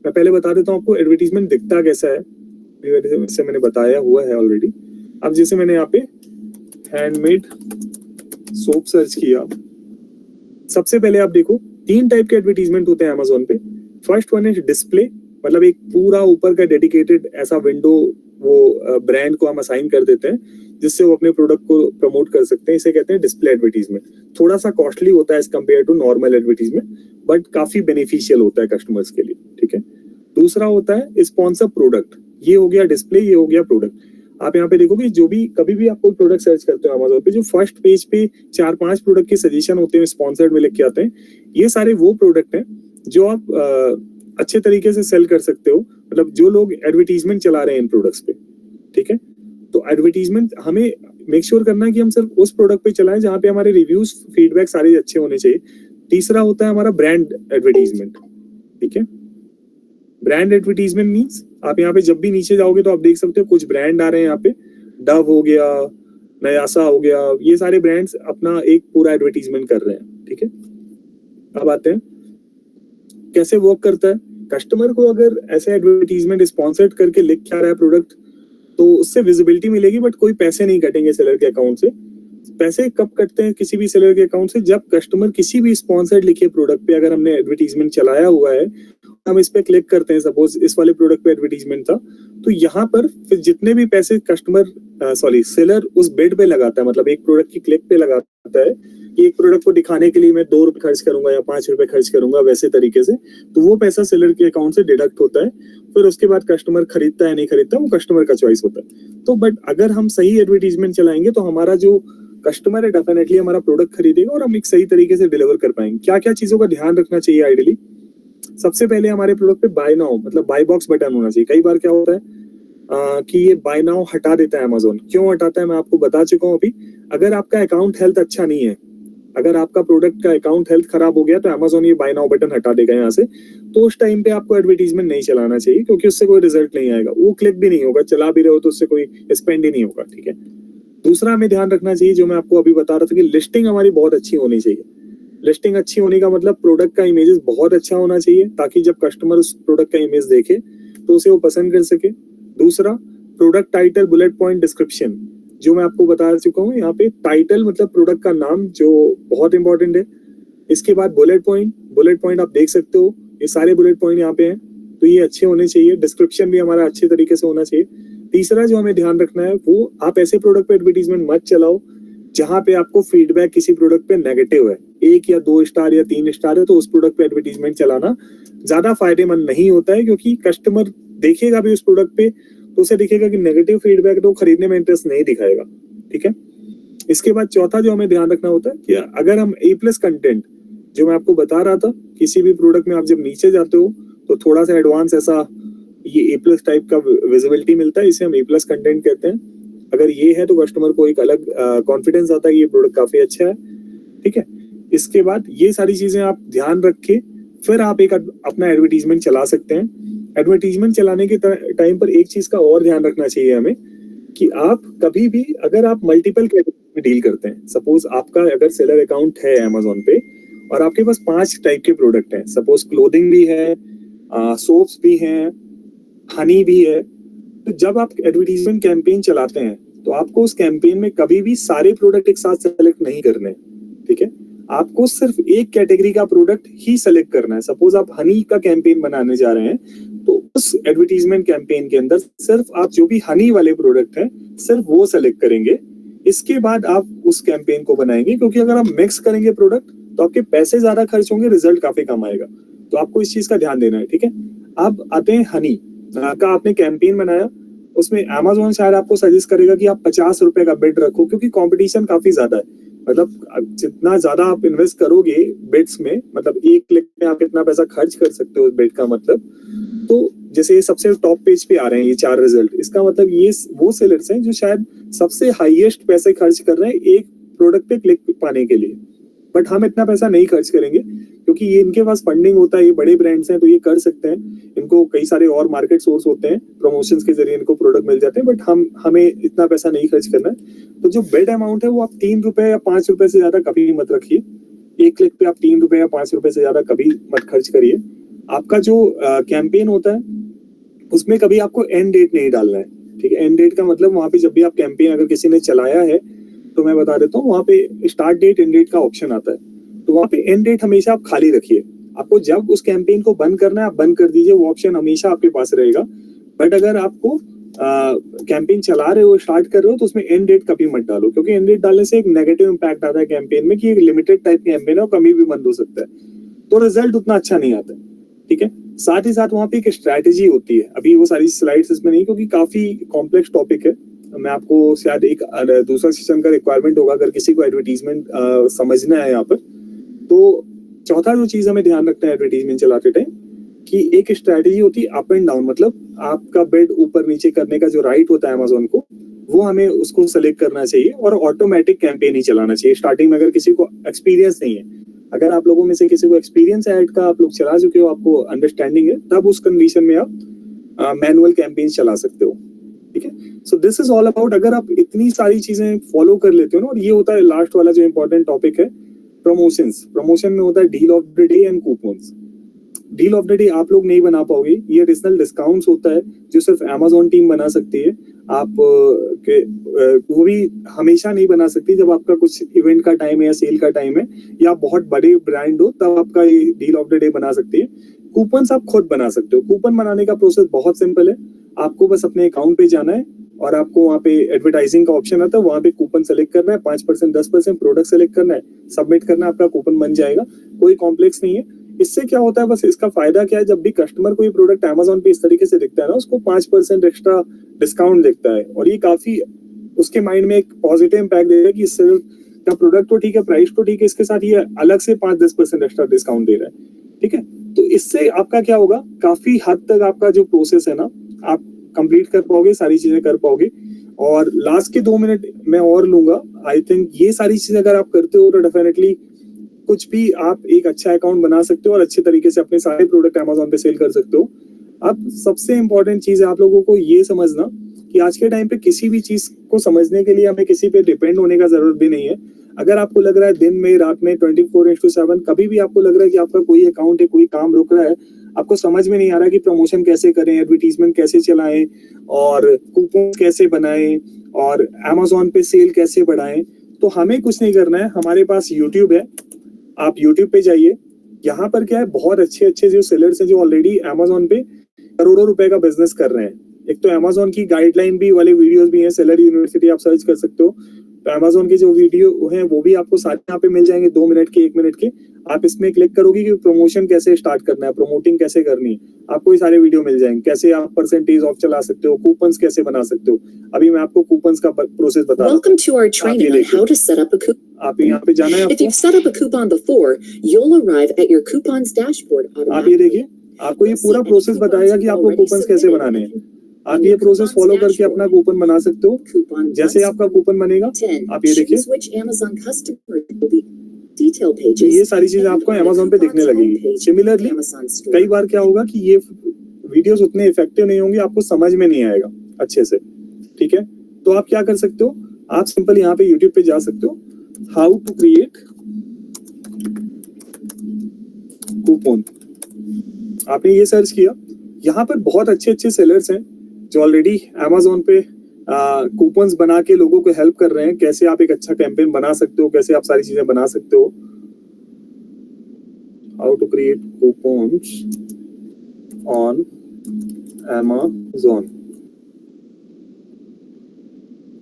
मैं पहले बता देता हूँ आपको एडवर्टीजमेंट दिखता कैसा है। जैसे मैंने बताया हुआ है ऑलरेडी। अब जैसे मैंने यहाँ पे हैंडमेड सोप सर्च किया, सबसे पहले आप देखो 3 टाइप के एडवर्टीजमेंट होते हैं अमेजोन पे। फर्स्ट वन है डिस्प्ले, मतलब एक पूरा ऊपर का डेडिकेटेड ऐसा विंडो वो ब्रांड को हम असाइन कर देते हैं जिससे वो अपने प्रोडक्ट को प्रमोट कर सकते हैं, इसे कहते हैं डिस्प्ले एडवर्टीजमेंट। थोड़ा सा कॉस्टली होता है as compare to normal advertisement, but काफी बेनिफिशियल होता है कस्टमर्स के लिए। ठीक है, दूसरा होता है स्पॉन्सर प्रोडक्ट, ये हो गया डिस्प्ले, ये हो गया प्रोडक्ट। आप यहाँ पे देखोगे जो भी कभी भी आप कोई प्रोडक्ट सर्च करते हो अमेजोन पे, जो फर्स्ट पेज पे 4-5 प्रोडक्ट के सजेशन होते हैं स्पॉन्सर्ड में लिख के आते हैं, ये सारे वो प्रोडक्ट हैं जो आप अच्छे तरीके से सेल कर सकते हो, मतलब जो लोग एडवर्टीजमेंट चला रहे हैं इन प्रोडक्ट्स पे। ठीक है, तो एडवर्टीजमेंट हमें मेक श्योर करना है कि हम सिर्फ उस प्रोडक्ट पे चलाएं जहां पे हमारे रिव्यूज फीडबैक सारे अच्छे होने चाहिए। तीसरा होता है हमारा ब्रांड एडवर्टीजमेंट। ठीक है, ब्रांड एडवर्टीजमेंट मींस आप यहाँ पे जब भी नीचे जाओगे तो आप देख सकते हो कुछ ब्रांड आ रहे हैं यहाँ पे, डव हो गया, नयासा हो गया, ये सारे ब्रांड्स अपना एक पूरा एडवर्टीजमेंट कर रहे हैं। ठीक है, अब आते हैं कैसे वर्क करता है। कस्टमर को अगर ऐसे एडवर्टीजमेंट स्पॉन्सर्ड करके लिख के आ रहा है प्रोडक्ट तो उससे विजिबिलिटी मिलेगी, बट कोई पैसे नहीं कटेंगे सेलर के अकाउंट से। पैसे कब कटते हैं किसी भी सेलर के अकाउंट से, जब कस्टमर किसी भी स्पॉन्सर्ड लिखे प्रोडक्ट पे अगर हमने एडवर्टीजमेंट चलाया हुआ है, हम इस पे क्लिक करते हैं, सपोज इस वाले प्रोडक्ट पे एडवर्टीजमेंट था, तो यहाँ पर फिर जितने भी पैसे सेलर उस बिड पे लगाता है, मतलब एक प्रोडक्ट की क्लिक पे लगाता है कि एक प्रोडक्ट को दिखाने के लिए मैं 2 रुपए खर्च करूंगा या 5 रुपए खर्च करूंगा, वैसे तरीके से, तो वो पैसा सेलर के अकाउंट से डिडक्ट होता है। फिर उसके बाद कस्टमर खरीदता है नहीं खरीदता वो कस्टमर का चॉइस होता है। तो बट अगर हम सही एडवर्टीजमेंट चलाएंगे तो हमारा जो कस्टमर है डेफिनेटली हमारा प्रोडक्ट खरीदेगा और हम एक सही तरीके से डिलीवर कर पाएंगे। क्या क्या चीजों का ध्यान रखना चाहिए आइडियली, सबसे पहले हमारे प्रोडक्ट पे बाय नाउ मतलब बाय बॉक्स बटन होना चाहिए। कई बार क्या होता है कि ये बाय नाउ हटा देता है अमेजोन। क्यों हटाता है मैं आपको बता चुका हूँ अभी। अगर आपका अकाउंट हेल्थ अच्छा नहीं है, अगर आपका प्रोडक्ट का अकाउंट हेल्थ खराब हो गया तो अमेजोन ये बाय नाउ बटन हटा देगा यहाँ से। तो उस टाइम पे आपको एडवर्टीजमेंट नहीं चलाना चाहिए, क्योंकि उससे कोई रिजल्ट नहीं आएगा, वो क्लिक भी नहीं होगा, चला भी रहे हो तो उससे कोई स्पेंड ही नहीं होगा। ठीक है, दूसरा हमें ध्यान रखना चाहिए जो मैं आपको अभी बता रहा था कि लिस्टिंग हमारी बहुत अच्छी होनी चाहिए। लिस्टिंग अच्छी होने का मतलब प्रोडक्ट का इमेजेस बहुत अच्छा होना चाहिए, ताकि जब कस्टमर उस प्रोडक्ट का इमेज देखे तो उसे वो पसंद कर सके। दूसरा, product title, bullet point, description, जो मैं आपको बता चुका हूँ। यहाँ पे टाइटल मतलब प्रोडक्ट का नाम जो बहुत इंपॉर्टेंट है। इसके बाद बुलेट पॉइंट आप देख सकते हो, ये सारे बुलेट पॉइंट यहाँ पे हैं, तो ये अच्छे होने चाहिए। डिस्क्रिप्शन भी हमारा अच्छे तरीके से होना चाहिए। तीसरा जो हमें ध्यान रखना है वो, आप ऐसे प्रोडक्ट पे एडवर्टीजमेंट मत चलाओ जहां पे आपको फीडबैक किसी प्रोडक्ट पे नेगेटिव है, 1 या 2 स्टार या 3 स्टार है, तो उस प्रोडक्ट पे एडवर्टीजमेंट चलाना ज्यादा फायदेमंद नहीं होता है, क्योंकि कस्टमर देखेगा भी उस प्रोडक्ट पे तो उसे दिखेगा कि नेगेटिव फीडबैक, तो खरीदने में इंटरेस्ट नहीं दिखाएगा। ठीक है, इसके बाद चौथा जो हमें ध्यान रखना होता है कि अगर हम A+ कंटेंट, जो मैं आपको बता रहा था, किसी भी प्रोडक्ट में आप जब नीचे जाते हो तो थोड़ा सा एडवांस ऐसा ये A+ टाइप का विजिबिलिटी मिलता है, इसे हम A+ कंटेंट कहते हैं। अगर ये है तो कस्टमर को एक अलग कॉन्फिडेंस आता है कि ये प्रोडक्ट काफी अच्छा है। ठीक है, इसके बाद ये सारी चीजें आप ध्यान रख के फिर आप एक अपना एडवर्टीजमेंट चला सकते हैं। एडवर्टीजमेंट चलाने के टाइम पर एक चीज का और ध्यान रखना चाहिए हमें कि आप कभी भी अगर आप मल्टीपल कैटेगरी में डील करते हैं, सपोज आपका अगर सेलर अकाउंट है अमेजोन पे और आपके पास 5 टाइप के प्रोडक्ट हैं, सपोज क्लोथिंग भी है, सोप्स भी हैं, हनी भी है, तो जब आप एडवर्टीजमेंट कैंपेन चलाते हैं तो आपको उस कैंपेन में कभी भी सारे प्रोडक्ट एक साथ सेलेक्ट नहीं करने, ठीक है? आपको सिर्फ एक कैटेगरी का प्रोडक्ट ही सेलेक्ट करना है। सपोज आप हनी का कैंपेन बनाने जा रहे हैं तो उस एडवर्टीजमेंट कैंपेन के अंदर सिर्फ आप जो भी हनी वाले प्रोडक्ट हैं सिर्फ वो सेलेक्ट करेंगे, इसके बाद आप उस कैंपेन को बनाएंगे, क्योंकि अगर आप मिक्स करेंगे प्रोडक्ट तो आपके पैसे ज्यादा खर्च होंगे, रिजल्ट काफी कम आएगा। तो आपको इस चीज का ध्यान देना है, ठीक है? अब आते हैं हनी का आपने कैंपेन बनाया, उसमें अमेजोन शायद आपको सजेस्ट करेगा कि आप 50 रुपए का बिड रखो, क्योंकि कंपटीशन काफी ज्यादा है। मतलब जितना ज्यादा आप इन्वेस्ट करोगे बिड्स में, मतलब एक क्लिक में आप इतना पैसा खर्च कर सकते हो उस बिड का, मतलब तो जैसे सबसे टॉप पेज पे आ रहे हैं ये 4 रिजल्ट, इसका मतलब ये वो सेलर्स हैं जो शायद सबसे हाईएस्ट पैसे खर्च कर रहे हैं एक प्रोडक्ट पे क्लिक पाने के लिए। बट हम इतना पैसा नहीं खर्च करेंगे क्योंकि ये इनके पास फंडिंग होता है, ये बड़े ब्रांड्स हैं तो ये कर सकते हैं, इनको कई सारे और मार्केट सोर्स होते हैं, प्रमोशंस के जरिए इनको प्रोडक्ट मिल जाते हैं, बट हमें इतना पैसा नहीं खर्च करना है। तो जो बिड अमाउंट है वो आप 3 रुपए या 5 रुपए से ज्यादा कभी मत रखिए। एक क्लिक पे आप 3 रुपए या 5 रुपए से ज्यादा कभी मत खर्च करिए। आपका जो कैंपेन होता है उसमें कभी आपको एंड डेट नहीं डालना है, ठीक है? एंड डेट का मतलब वहां पे जब भी आप कैंपेन अगर किसी ने चलाया है तो मैं बता देता हूँ, वहां पे स्टार्ट डेट एंड डेट का ऑप्शन आता है, तो वहां पे एंड डेट हमेशा आप खाली रखिए। आपको जब उस कैंपेन को बंद करना है आप बंद कर दीजिए, वो ऑप्शन हमेशा आपके पास रहेगा। बट अगर आपको कैंपेन चला रहे हो, स्टार्ट कर रहे हो, तो उसमें एंड डेट कभी मत डालो, क्योंकि एंड डेट डालने से एक नेगेटिव इंपैक्ट आता है कैंपेन में कि एक लिमिटेड टाइप कैंपेन है और कभी भी बंद हो सकता है, तो रिजल्ट उतना अच्छा नहीं आता, ठीक है? साथ ही साथ वहां पे एक स्ट्रैटेजी होती है, अभी वो सारी स्लाइड्स इसमें नहीं क्योंकि काफी कॉम्प्लेक्स टॉपिक है, मैं आपको शायद एक दूसरा सेशन का रिक्वायरमेंट होगा अगर किसी को एडवर्टीजमेंट समझना है यहाँ पर। तो चौथा जो चीज हमें ध्यान रखना है एडवर्टीजमेंट चलाते टाइम कि एक स्ट्रैटेजी होती है अप एंड डाउन, मतलब आपका बिड ऊपर नीचे करने का जो राइट होता है अमेजोन को, वो हमें उसको सेलेक्ट करना चाहिए और ऑटोमेटिक कैंपेन ही चलाना चाहिए स्टार्टिंग में। अगर किसी को एक्सपीरियंस नहीं है, अगर आप लोगों में से किसी को एक्सपीरियंस है ऐड का, आप लोग चला चुके हो, आपको अंडरस्टैंडिंग है, तब उस कंडीशन में आप मैनुअल कैंपेन चला सकते हो, ठीक है? So this is all about, अगर आप इतनी सारी चीजें फॉलो कर लेते हो ना, और ये होता है लास्ट वाला जो इंपॉर्टेंट टॉपिक है प्रमोशंस। प्रमोशन में होता है deal of the day and coupons. Deal of the day आप लोग नहीं बना पाओगे, ये एडिशनल डिस्काउंट्स होता है जो सिर्फ अमेजोन टीम बना सकती है। आप वो भी हमेशा नहीं बना सकती, जब आपका कुछ इवेंट का टाइम है या सेल का टाइम है या आप बहुत बड़े ब्रांड हो तब आपका ये डील ऑफ द डे बना सकती है। कूपन्स आप खुद बना सकते हो। कूपन बनाने का प्रोसेस बहुत सिंपल है, आपको बस अपने अकाउंट पे जाना है और आपको वहाँ पे एडवर्टाइजिंग का ऑप्शन आता है, वहाँ पे कूपन सेलेक्ट करना है, 5% 10% प्रोडक्ट सेलेक्ट करना है, सबमिट करना है, आपका कूपन बन जाएगा। कोई कॉम्प्लेक्स नहीं है। इससे क्या होता है, बस इसका फायदा क्या है, जब भी कस्टमर को ये प्रोडक्ट अमेजोन पे इस तरीके से दिखता है ना, उसको 5% एक्स्ट्रा डिस्काउंट दिखता है और ये काफी उसके माइंड में एक पॉजिटिव इम्पैक्ट देगा कि इससे का प्रोडक्ट तो ठीक है, प्राइस तो ठीक है, इसके साथ ये अलग से 5-10% एक्स्ट्रा डिस्काउंट दे रहा है, ठीक है? तो इससे आपका क्या होगा, काफी हद तक आपका जो प्रोसेस है ना आप कंप्लीट कर पाओगे, सारी चीजें कर पाओगे। और लास्ट के 2 मिनट मैं और लूंगा। आई थिंक ये सारी चीजें अगर आप करते हो तो डेफिनेटली कुछ भी आप एक अच्छा अकाउंट बना सकते हो और अच्छे तरीके से अपने सारे प्रोडक्ट अमेजोन पे सेल कर सकते हो। अब सबसे इंपॉर्टेंट चीज है आप लोगों को ये समझना कि आज के टाइम पे किसी भी चीज को समझने के लिए हमें किसी पे डिपेंड होने का जरूरत भी नहीं है। अगर आपको लग रहा है दिन में रात में 24/7 कभी भी आपको लग रहा है कि आपका कोई अकाउंट है, कोई काम रुक रहा है, आपको समझ में नहीं आ रहा कि प्रमोशन कैसे करें, एडवर्टीजमेंट कैसे चलाएं और कूपन कैसे बनाएं और अमेजोन पे सेल कैसे बढ़ाएं, तो हमें कुछ नहीं करना है। हमारे पास यूट्यूब है, आप यूट्यूब पे जाइए। यहाँ पर क्या है, बहुत अच्छे अच्छे जो सेलर्स हैं जो ऑलरेडी अमेजोन पे करोड़ों रुपए का बिजनेस कर रहे हैं। एक तो अमेजोन की गाइडलाइन भी वाले वीडियोस भी हैं, सेलर यूनिवर्सिटी आप सर्च कर सकते हो, तो अमेजोन के जो वीडियो हैं वो भी आपको सारे यहाँ पे मिल जाएंगे, 2 मिनट के, 1 मिनट के। आप इसमें क्लिक करोगे कि प्रमोशन कैसे स्टार्ट करना है, प्रमोटिंग कैसे करनी है, आपको ये सारे वीडियो मिल जाएंगे। कैसे आप परसेंटेज ऑफ चला सकते हो, कूपन्स कैसे बना सकते हो। अभी मैं आपको कूपन्स का प्रोसेस बता रहा हूँ। Welcome to our training on how to set up a coupon. आप यहाँ पे जाना है If आपको। you've set up a coupon before, you'll arrive at your coupons dashboard आप ये automatically. देखिए, आपको ये पूरा प्रोसेस बताएगा कि आपको कूपन्स कैसे बनाने हैं। आप ये प्रोसेस फॉलो करके अपना कूपन बना सकते हो। Coupon जैसे आपका कूपन बनेगा, 10. आप ये देखिए, Choose which Amazon customer will be detail तो pages. ये सारी चीजें आपको अमेजोन पे दिखने लगेगी। Similarly Amazon store. कई बार क्या होगा कि ये वीडियोस उतने इफेक्टिव नहीं होंगे, आपको समझ में नहीं आएगा अच्छे से, ठीक है। तो आप क्या कर सकते हो, आप सिंपल यहाँ पे यूट्यूब पे जा सकते हो, हाउ टू क्रिएट कूपन, आपने ये सर्च किया, यहाँ पर बहुत अच्छे अच्छे सेलर्स हैं जो ऑलरेडी Amazon पे कूपन्स बना के लोगों को हेल्प कर रहे हैं, कैसे आप एक अच्छा कैंपेन बना सकते हो, कैसे आप सारी चीजें बना सकते हो। How to create coupons on Amazon,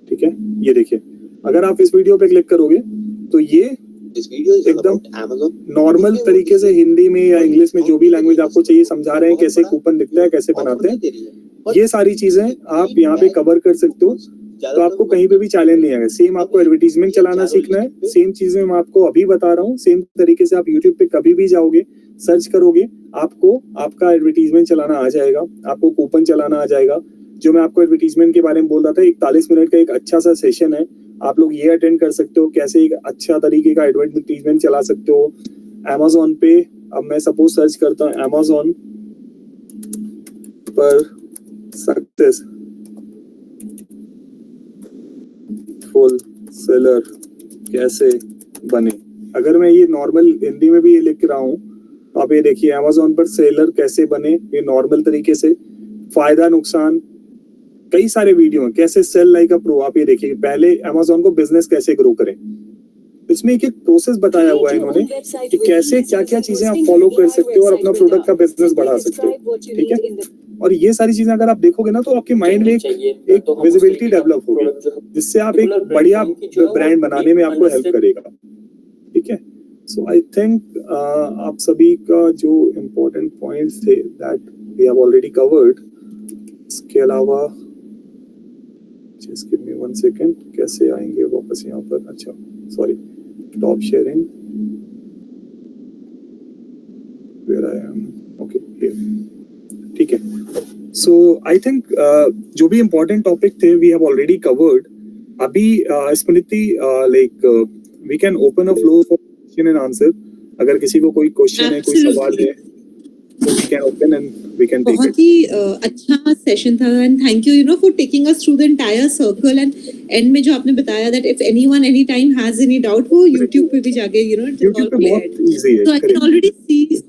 ठीक है। ये देखिए, अगर आप इस वीडियो पे क्लिक करोगे तो ये एकदम नॉर्मल तरीके से हिंदी में या इंग्लिश में जो भी लैंग्वेज आपको चाहिए समझा रहे हैं, कैसे कूपन दिखता है, कैसे बनाते हैं, ये सारी चीजें आप यहाँ पे कवर कर सकते हो। तो आपको कहीं पे भी चैलेंज नहीं आएगा। सेम आपको एडवर्टीजमेंट चलाना सीखना है, सेम चीजें मैं आपको अभी बता रहा हूँ, सेम तरीके से आप यूट्यूब पे कभी भी जाओगे, सर्च करोगे, आपको आपका एडवर्टीजमेंट चलाना आ जाएगा, आपको कूपन चलाना आ जाएगा। जो मैं आपको एडवर्टीजमेंट के बारे में बोल रहा था, 41 मिनट का एक अच्छा सा सेशन है, आप लोग ये अटेंड कर सकते हो, कैसे एक अच्छा तरीके का एडवर्टीजमेंट चला सकते हो Amazon पे। अब मैं सपोज सर्च करता हूँ Amazon पर सक्सेस फुल सेलर कैसे बने। अगर मैं ये नॉर्मल हिंदी में भी ये लिख रहा हूँ तो आप ये देखिए, Amazon पर सेलर कैसे बने, ये नॉर्मल तरीके से, फायदा नुकसान, कई सारे वीडियो हैं, कैसे सेल लाइक अ प्रो। आप ये देखिए, पहले Amazon को बिजनेस कैसे ग्रो करें, इसमें एक प्रोसेस बताया हुआ है इन्होंने कि कैसे क्या क्या चीजें आप फॉलो कर सकते हो और अपना प्रोडक्ट का बिजनेस बढ़ा सकते हो, ठीक है। और ये सारी चीजें अगर आप देखोगे ना तो आपके माइंड में एक विजिबिलिटी डेवलप होगी, जिससे आप एक बढ़िया ब्रांड बनाने में आपको हेल्प करेगा, ठीक है। सो आई थिंक आप सभी का जो इम्पोर्टेंट पॉइंट्स थे that we have already covered. इसके अलावा जस्ट गिव मी 1 सेकंड, कैसे आएंगे वापस यहाँ पर, अच्छा sorry, stop sharing, where I am, okay ठीक है। सो आई थिंक जो भी इम्पोर्टेंट टॉपिक थे वी हैव ऑलरेडी कवर्ड। अभी Smriti like we can open a floor for question and answer. अगर किसी को कोई क्वेश्चन है, कोई सवाल है, तो we can open and we can take it. बहुत ही अच्छा सेशन था and thank you for taking us through the entire circle. And end में जो आपने बताया that if anyone any time has any doubt वो YouTube पे भी जाके YouTube पे बहुत इजी है। So I can already see,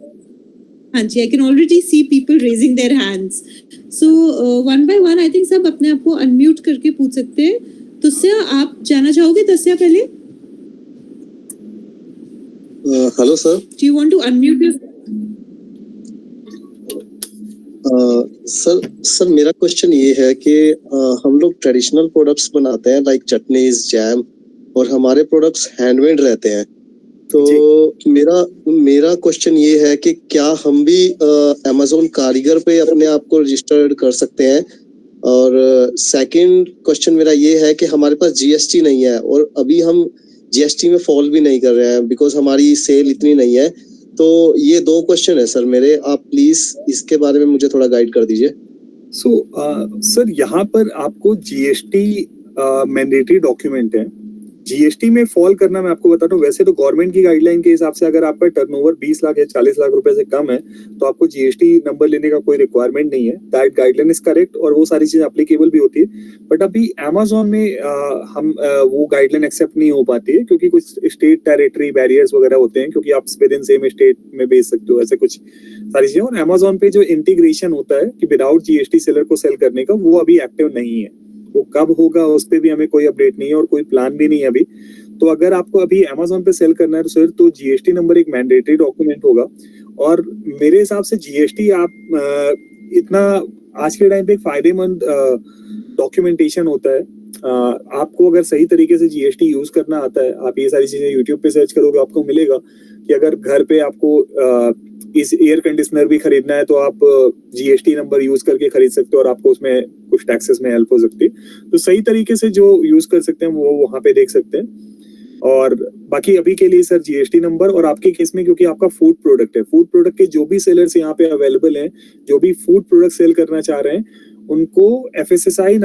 हाँ जी, I can already see people raising their hands. So one by one I think सब अपने आप को अनम्यूट करके पूछ सकते हैं। तस्या, आप जाना चाहोगे? तस्या पहले। Hello sir. Do you want to unmute yourself? Sir मेरा क्वेश्चन ये है कि हम लोग ट्रेडिशनल प्रोडक्ट्स बनाते हैं लाइक चटनीज, जैम, और हमारे प्रोडक्ट्स हैंडमेड रहते हैं। तो मेरा क्वेश्चन ये है कि क्या हम भी Amazon कारीगर पे अपने आप को रजिस्टर्ड कर सकते हैं? और सेकंड क्वेश्चन मेरा ये है कि हमारे पास GST नहीं है और अभी हम GST में फॉल भी नहीं कर रहे हैं बिकॉज हमारी सेल इतनी नहीं है। तो ये 2 क्वेश्चन है सर मेरे, आप प्लीज इसके बारे में मुझे थोड़ा गाइड कर दीजिए। सर यहाँ पर आपको GST मैंडेटरी डॉक्यूमेंट है। GST में फॉल करना मैं आपको बताता हूँ, वैसे तो गवर्नमेंट की गाइडलाइन के हिसाब से अगर आपका टर्नओवर 20 लाख या 40 लाख रुपए से कम है तो आपको GST नंबर लेने का कोई रिक्वायरमेंट नहीं है। दैट गाइडलाइन इज करेक्ट और वो सारी चीजें एप्लीकेबल भी होती है। बट अभी Amazon में हम वो गाइडलाइन एक्सेप्ट नहीं हो पाती है क्योंकि कुछ स्टेट टेरिटरी बैरियर्स वगैरह होते हैं, क्योंकि आप विद इन सेम स्टेट में बेच सकते हो, ऐसे कुछ सारी चीजें। और Amazon पे जो इंटीग्रेशन होता है कि विदाउट GST सेलर को सेल करने का, वो अभी एक्टिव नहीं है। वो कब होगा उस पे भी हमें कोई अपडेट नहीं है और कोई प्लान भी नहीं है अभी। तो अगर आपको अभी Amazon पे सेल करना है सर, तो GST नंबर एक मैंडेटरी डॉक्यूमेंट होगा। और मेरे हिसाब से GST आप इतना आज के टाइम पे एक फायदेमंद डॉक्यूमेंटेशन होता है। आपको अगर सही तरीके से GST यूज करना आता है, आप ये सारी चीजें यूट्यूब पे सर्च करोगे, आपको मिलेगा कि अगर घर पे आपको इस एयर कंडीशनर भी खरीदना है तो आप GST नंबर यूज करके खरीद सकते हो और आपको उसमें कुछ टैक्सेस में हेल्प हो सकती है। तो सही तरीके से जो यूज कर सकते हैं वो वहां पे देख सकते हैं। और बाकी अभी के लिए सर GST नंबर, और आपके केस में क्योंकि आपका फूड प्रोडक्ट है, फूड प्रोडक्ट के जो भी सेलर्स यहाँ पे अवेलेबल हैं, जो भी फूड प्रोडक्ट सेल करना चाह रहे हैं, उनको FSSAI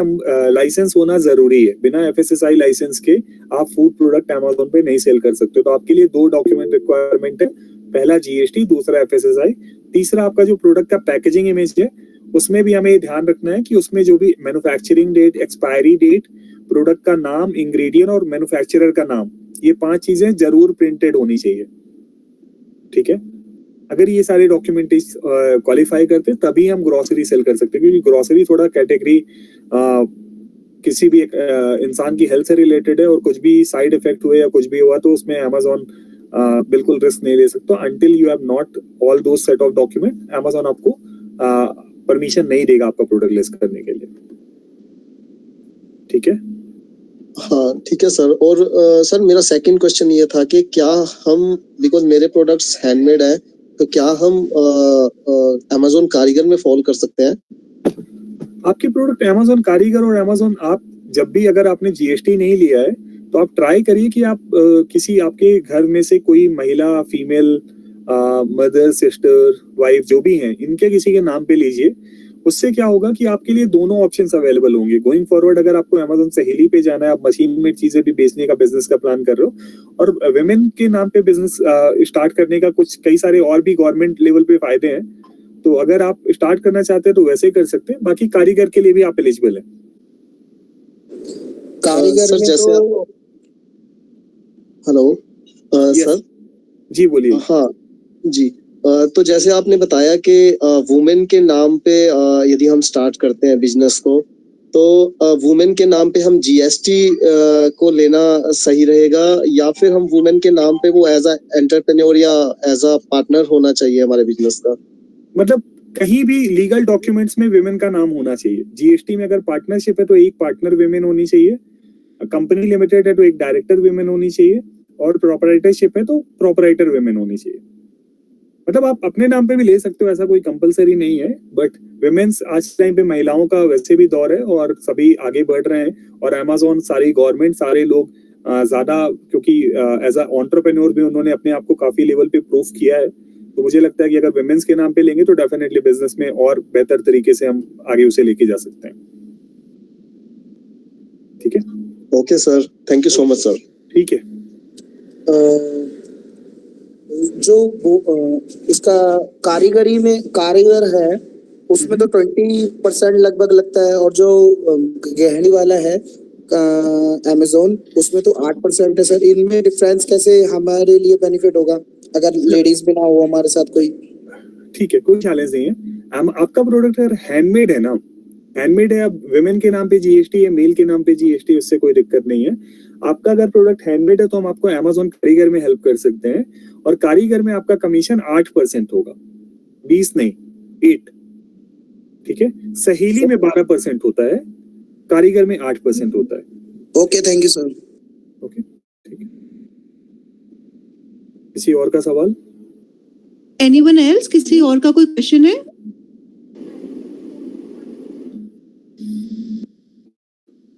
लाइसेंस होना जरूरी है। बिना FSSAI लाइसेंस के आप फूड प्रोडक्ट Amazon पे नहीं सेल कर सकते। तो आपके लिए 2 डॉक्यूमेंट रिक्वायरमेंट है, पहला GST, दूसरा FSSAI। तीसरा आपका जो प्रोडक्ट का पैकेजिंग इमेज है उसमें भी हमें ध्यान रखना है कि उसमें जो भी manufacturing date, expiry date, product का नाम, इंग्रेडिएंट और मैन्युफैक्चरर का नाम, ये 5 चीजें जरूर प्रिंटेड होनी चाहिए। ठीक है, अगर ये सारे डॉक्यूमेंट क्वालिफाई करते तभी हम ग्रोसरी सेल कर सकते हैं, क्योंकि ग्रोसरी थोड़ा कैटेगरी किसी भी इंसान की हेल्थ से रिलेटेड है, और कुछ भी साइड इफेक्ट हुए या कुछ भी हुआ तो उसमें अमेजोन बिल्कुल रिस्क नहीं ले सकता। Until you have not all those set of document, Amazon आपको परमिशन नहीं देगा आपका प्रोडक्ट लिस्ट करने के लिए। ठीक है, हाँ ठीक है सर। और सर मेरा सेकंड क्वेश्चन ये था कि क्या हम, बिकॉज मेरे प्रोडक्ट्स हैंडमेड है, तो क्या हम अमेजोन कारीगर में फॉल कर सकते हैं? आपके प्रोडक्ट अमेजोन कारीगर और अमेजोन, आप जब भी अगर आपने जीएसटी नहीं लिया है तो आप ट्राई करिए कि आप किसी आपके घर में से कोई महिला, फीमेल, मदर, सिस्टर, वाइफ जो भी हैं, इनके किसी के नाम पे लीजिए। उससे क्या होगा कि आपके लिए दोनों ऑप्शंस अवेलेबल होंगे गोइंग फॉरवर्ड। अगर आपको अमेजोन सहेली पे जाना है, आप मशीन मेड चीजें भी बेचने का बिजनेस का प्लान कर रहे हो, और विमेन के नाम पे बिजनेस स्टार्ट करने का कुछ कई सारे और भी गवर्नमेंट लेवल पे फायदे हैं, तो अगर आप स्टार्ट करना चाहते हैं तो वैसे ही कर सकते हैं। बाकी कारीगर के लिए भी आप एलिजिबल हैं। कारीगर सर में जैसे तो हेलो Yes. सर। जी बोलिए। हाँ जी, तो जैसे आपने बताया कि वुमेन के नाम पे यदि हम स्टार्ट करते हैं बिजनेस को, तो वुमेन के नाम पे हम जीएसटी को लेना सही रहेगा, या फिर हम वुमेन के नाम पे वो एज अ एंटरप्रेन्योर या एज अ पार्टनर होना चाहिए हमारे बिजनेस का? मतलब कहीं भी लीगल डॉक्यूमेंट्स में विमेन का नाम होना चाहिए। जीएसटी में अगर पार्टनरशिप है तो एक पार्टनर विमेन होनी चाहिए, कंपनी लिमिटेड है तो एक डायरेक्टर विमेन होनी चाहिए, और प्रोपराइटरशिप है तो प्रोपराइटर विमेन होनी चाहिए। मतलब आप अपने नाम पे भी ले सकते हो, ऐसा कोई कंपलसरी नहीं है, बट विमेन्स आज टाइम पे महिलाओं का वैसे भी दौर है और सभी आगे बढ़ रहे हैं। और अमेजोन, सारी गवर्नमेंट, सारे लोग ज्यादा, क्योंकि एज अ एंटरप्रेन्योर भी उन्होंने अपने आप को काफी लेवल पे प्रूफ किया है, तो मुझे लगता है कि अगर विमेन्स के नाम पे लेंगे तो डेफिनेटली बिजनेस में और बेहतर तरीके से हम आगे उसे लेके जा सकते हैं। ठीक है, okay sir, thank you so much sir. ठीक है। जो इसका कारीगरी में कारीगर है उसमें तो 20% लगभग लगता है, और जो गहनी वाला है अमेजोन, उसमें तो 8% है सर। इनमें डिफरेंस कैसे हमारे लिए बेनिफिट होगा अगर लेडीज भी ना हो हमारे साथ कोई? ठीक है, कोई चैलेंज नहीं है। आपका प्रोडक्ट अगर हैंडमेड है ना, हैंडमेड है, अब विमेन के नाम पे जीएसटी है, मेल के नाम पे जीएसटी, उससे कोई दिक्कत नहीं है। आपका अगर प्रोडक्ट हैंडमेड है तो हम आपको अमेजोन कारीगर में हेल्प कर सकते हैं, और कारीगर में आपका कमीशन 8% होगा, 20 नहीं, 8। ठीक है, सहेली में 12% होता है, कारीगर में 8% होता है। Okay, thank you sir. Okay, ठीक है। किसी और का सवाल? Anyone else? किसी और का कोई क्वेश्चन है?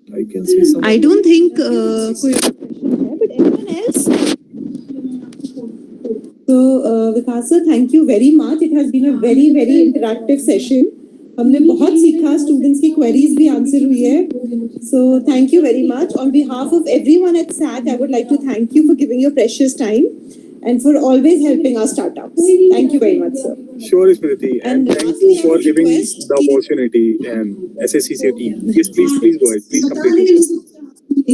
I can see some. I don't think कोई question है, but anyone else? So Vikas sir, thank you very much. It has been a very very interactive session. हमने बहुत सीखा, स्टूडेंट्स की क्वेरीज भी आंसर हुई है. So thank you very much. On behalf of everyone at SAT, I would like to thank you for giving your precious time and for always helping our startups. Thank you very much, sir. Sure, Smriti, and thank you for giving the opportunity and SSCC team. Yes, please go ahead. Please complete it.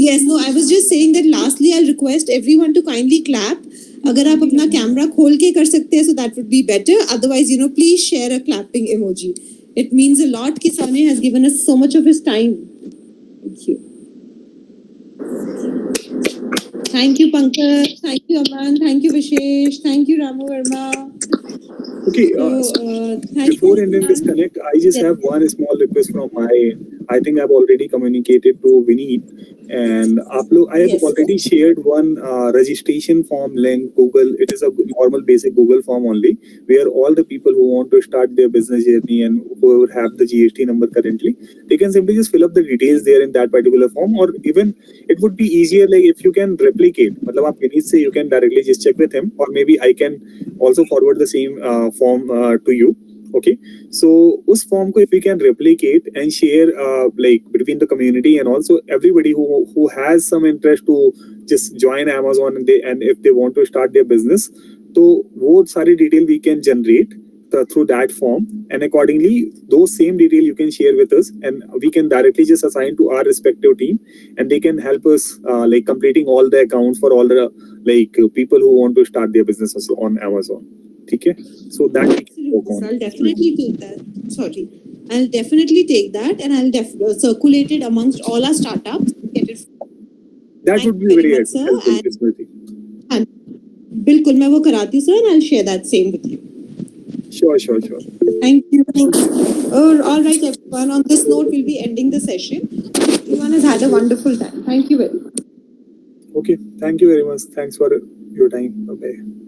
Yes, no, I was just saying that lastly, I'll request everyone to kindly clap. अगर आप अपना कैमरा खोल के कर सकते हैं, so that would be better. Otherwise, please share a clapping emoji. It means a lot कि Sane has given us so much of his time. Thank you. Thank you, Pankaj. Thank you, Aman. Thank you, Vishesh. Thank you, Ramu Verma. Okay, Thank before you, ending this everyone. connect, I just have one small request from my end. I think I've already communicated to Vineet, and I have Yes. already shared one registration form link. Google, it is a normal basic Google form only, where all the people who want to start their business journey and who have the GST number currently, they can simply just fill up the details there in that particular form. Or even it would be easier, like if you can replicate, मतलब आप Vineet से you can directly just check with him, or maybe I can also forward the same form to you. Okay, so उस form को if we can replicate and share like between the community and also everybody who has some interest to just join Amazon, and if they want to start their business, तो वो सारी detail we can generate, through that form, and accordingly those same detail you can share with us, and we can directly just assign to our respective team, and they can help us like completing all the accounts for all the people who want to start their businesses on Amazon. Okay, so that we can work Absolutely. on. So I'll definitely take that. Sorry. I'll definitely take that and I'll circulate it amongst all our startups. Get it. That Thank would be you very very much, sir, helpful, and- Smriti. बिल्कुल मैं वो कराती हूँ sir and I'll share that same with you. Sure. Thank you. All right, everyone. On this note, we'll be ending the session. Everyone has had a wonderful time. Thank you very much. Okay, thank you very much. Thanks for your time. Bye.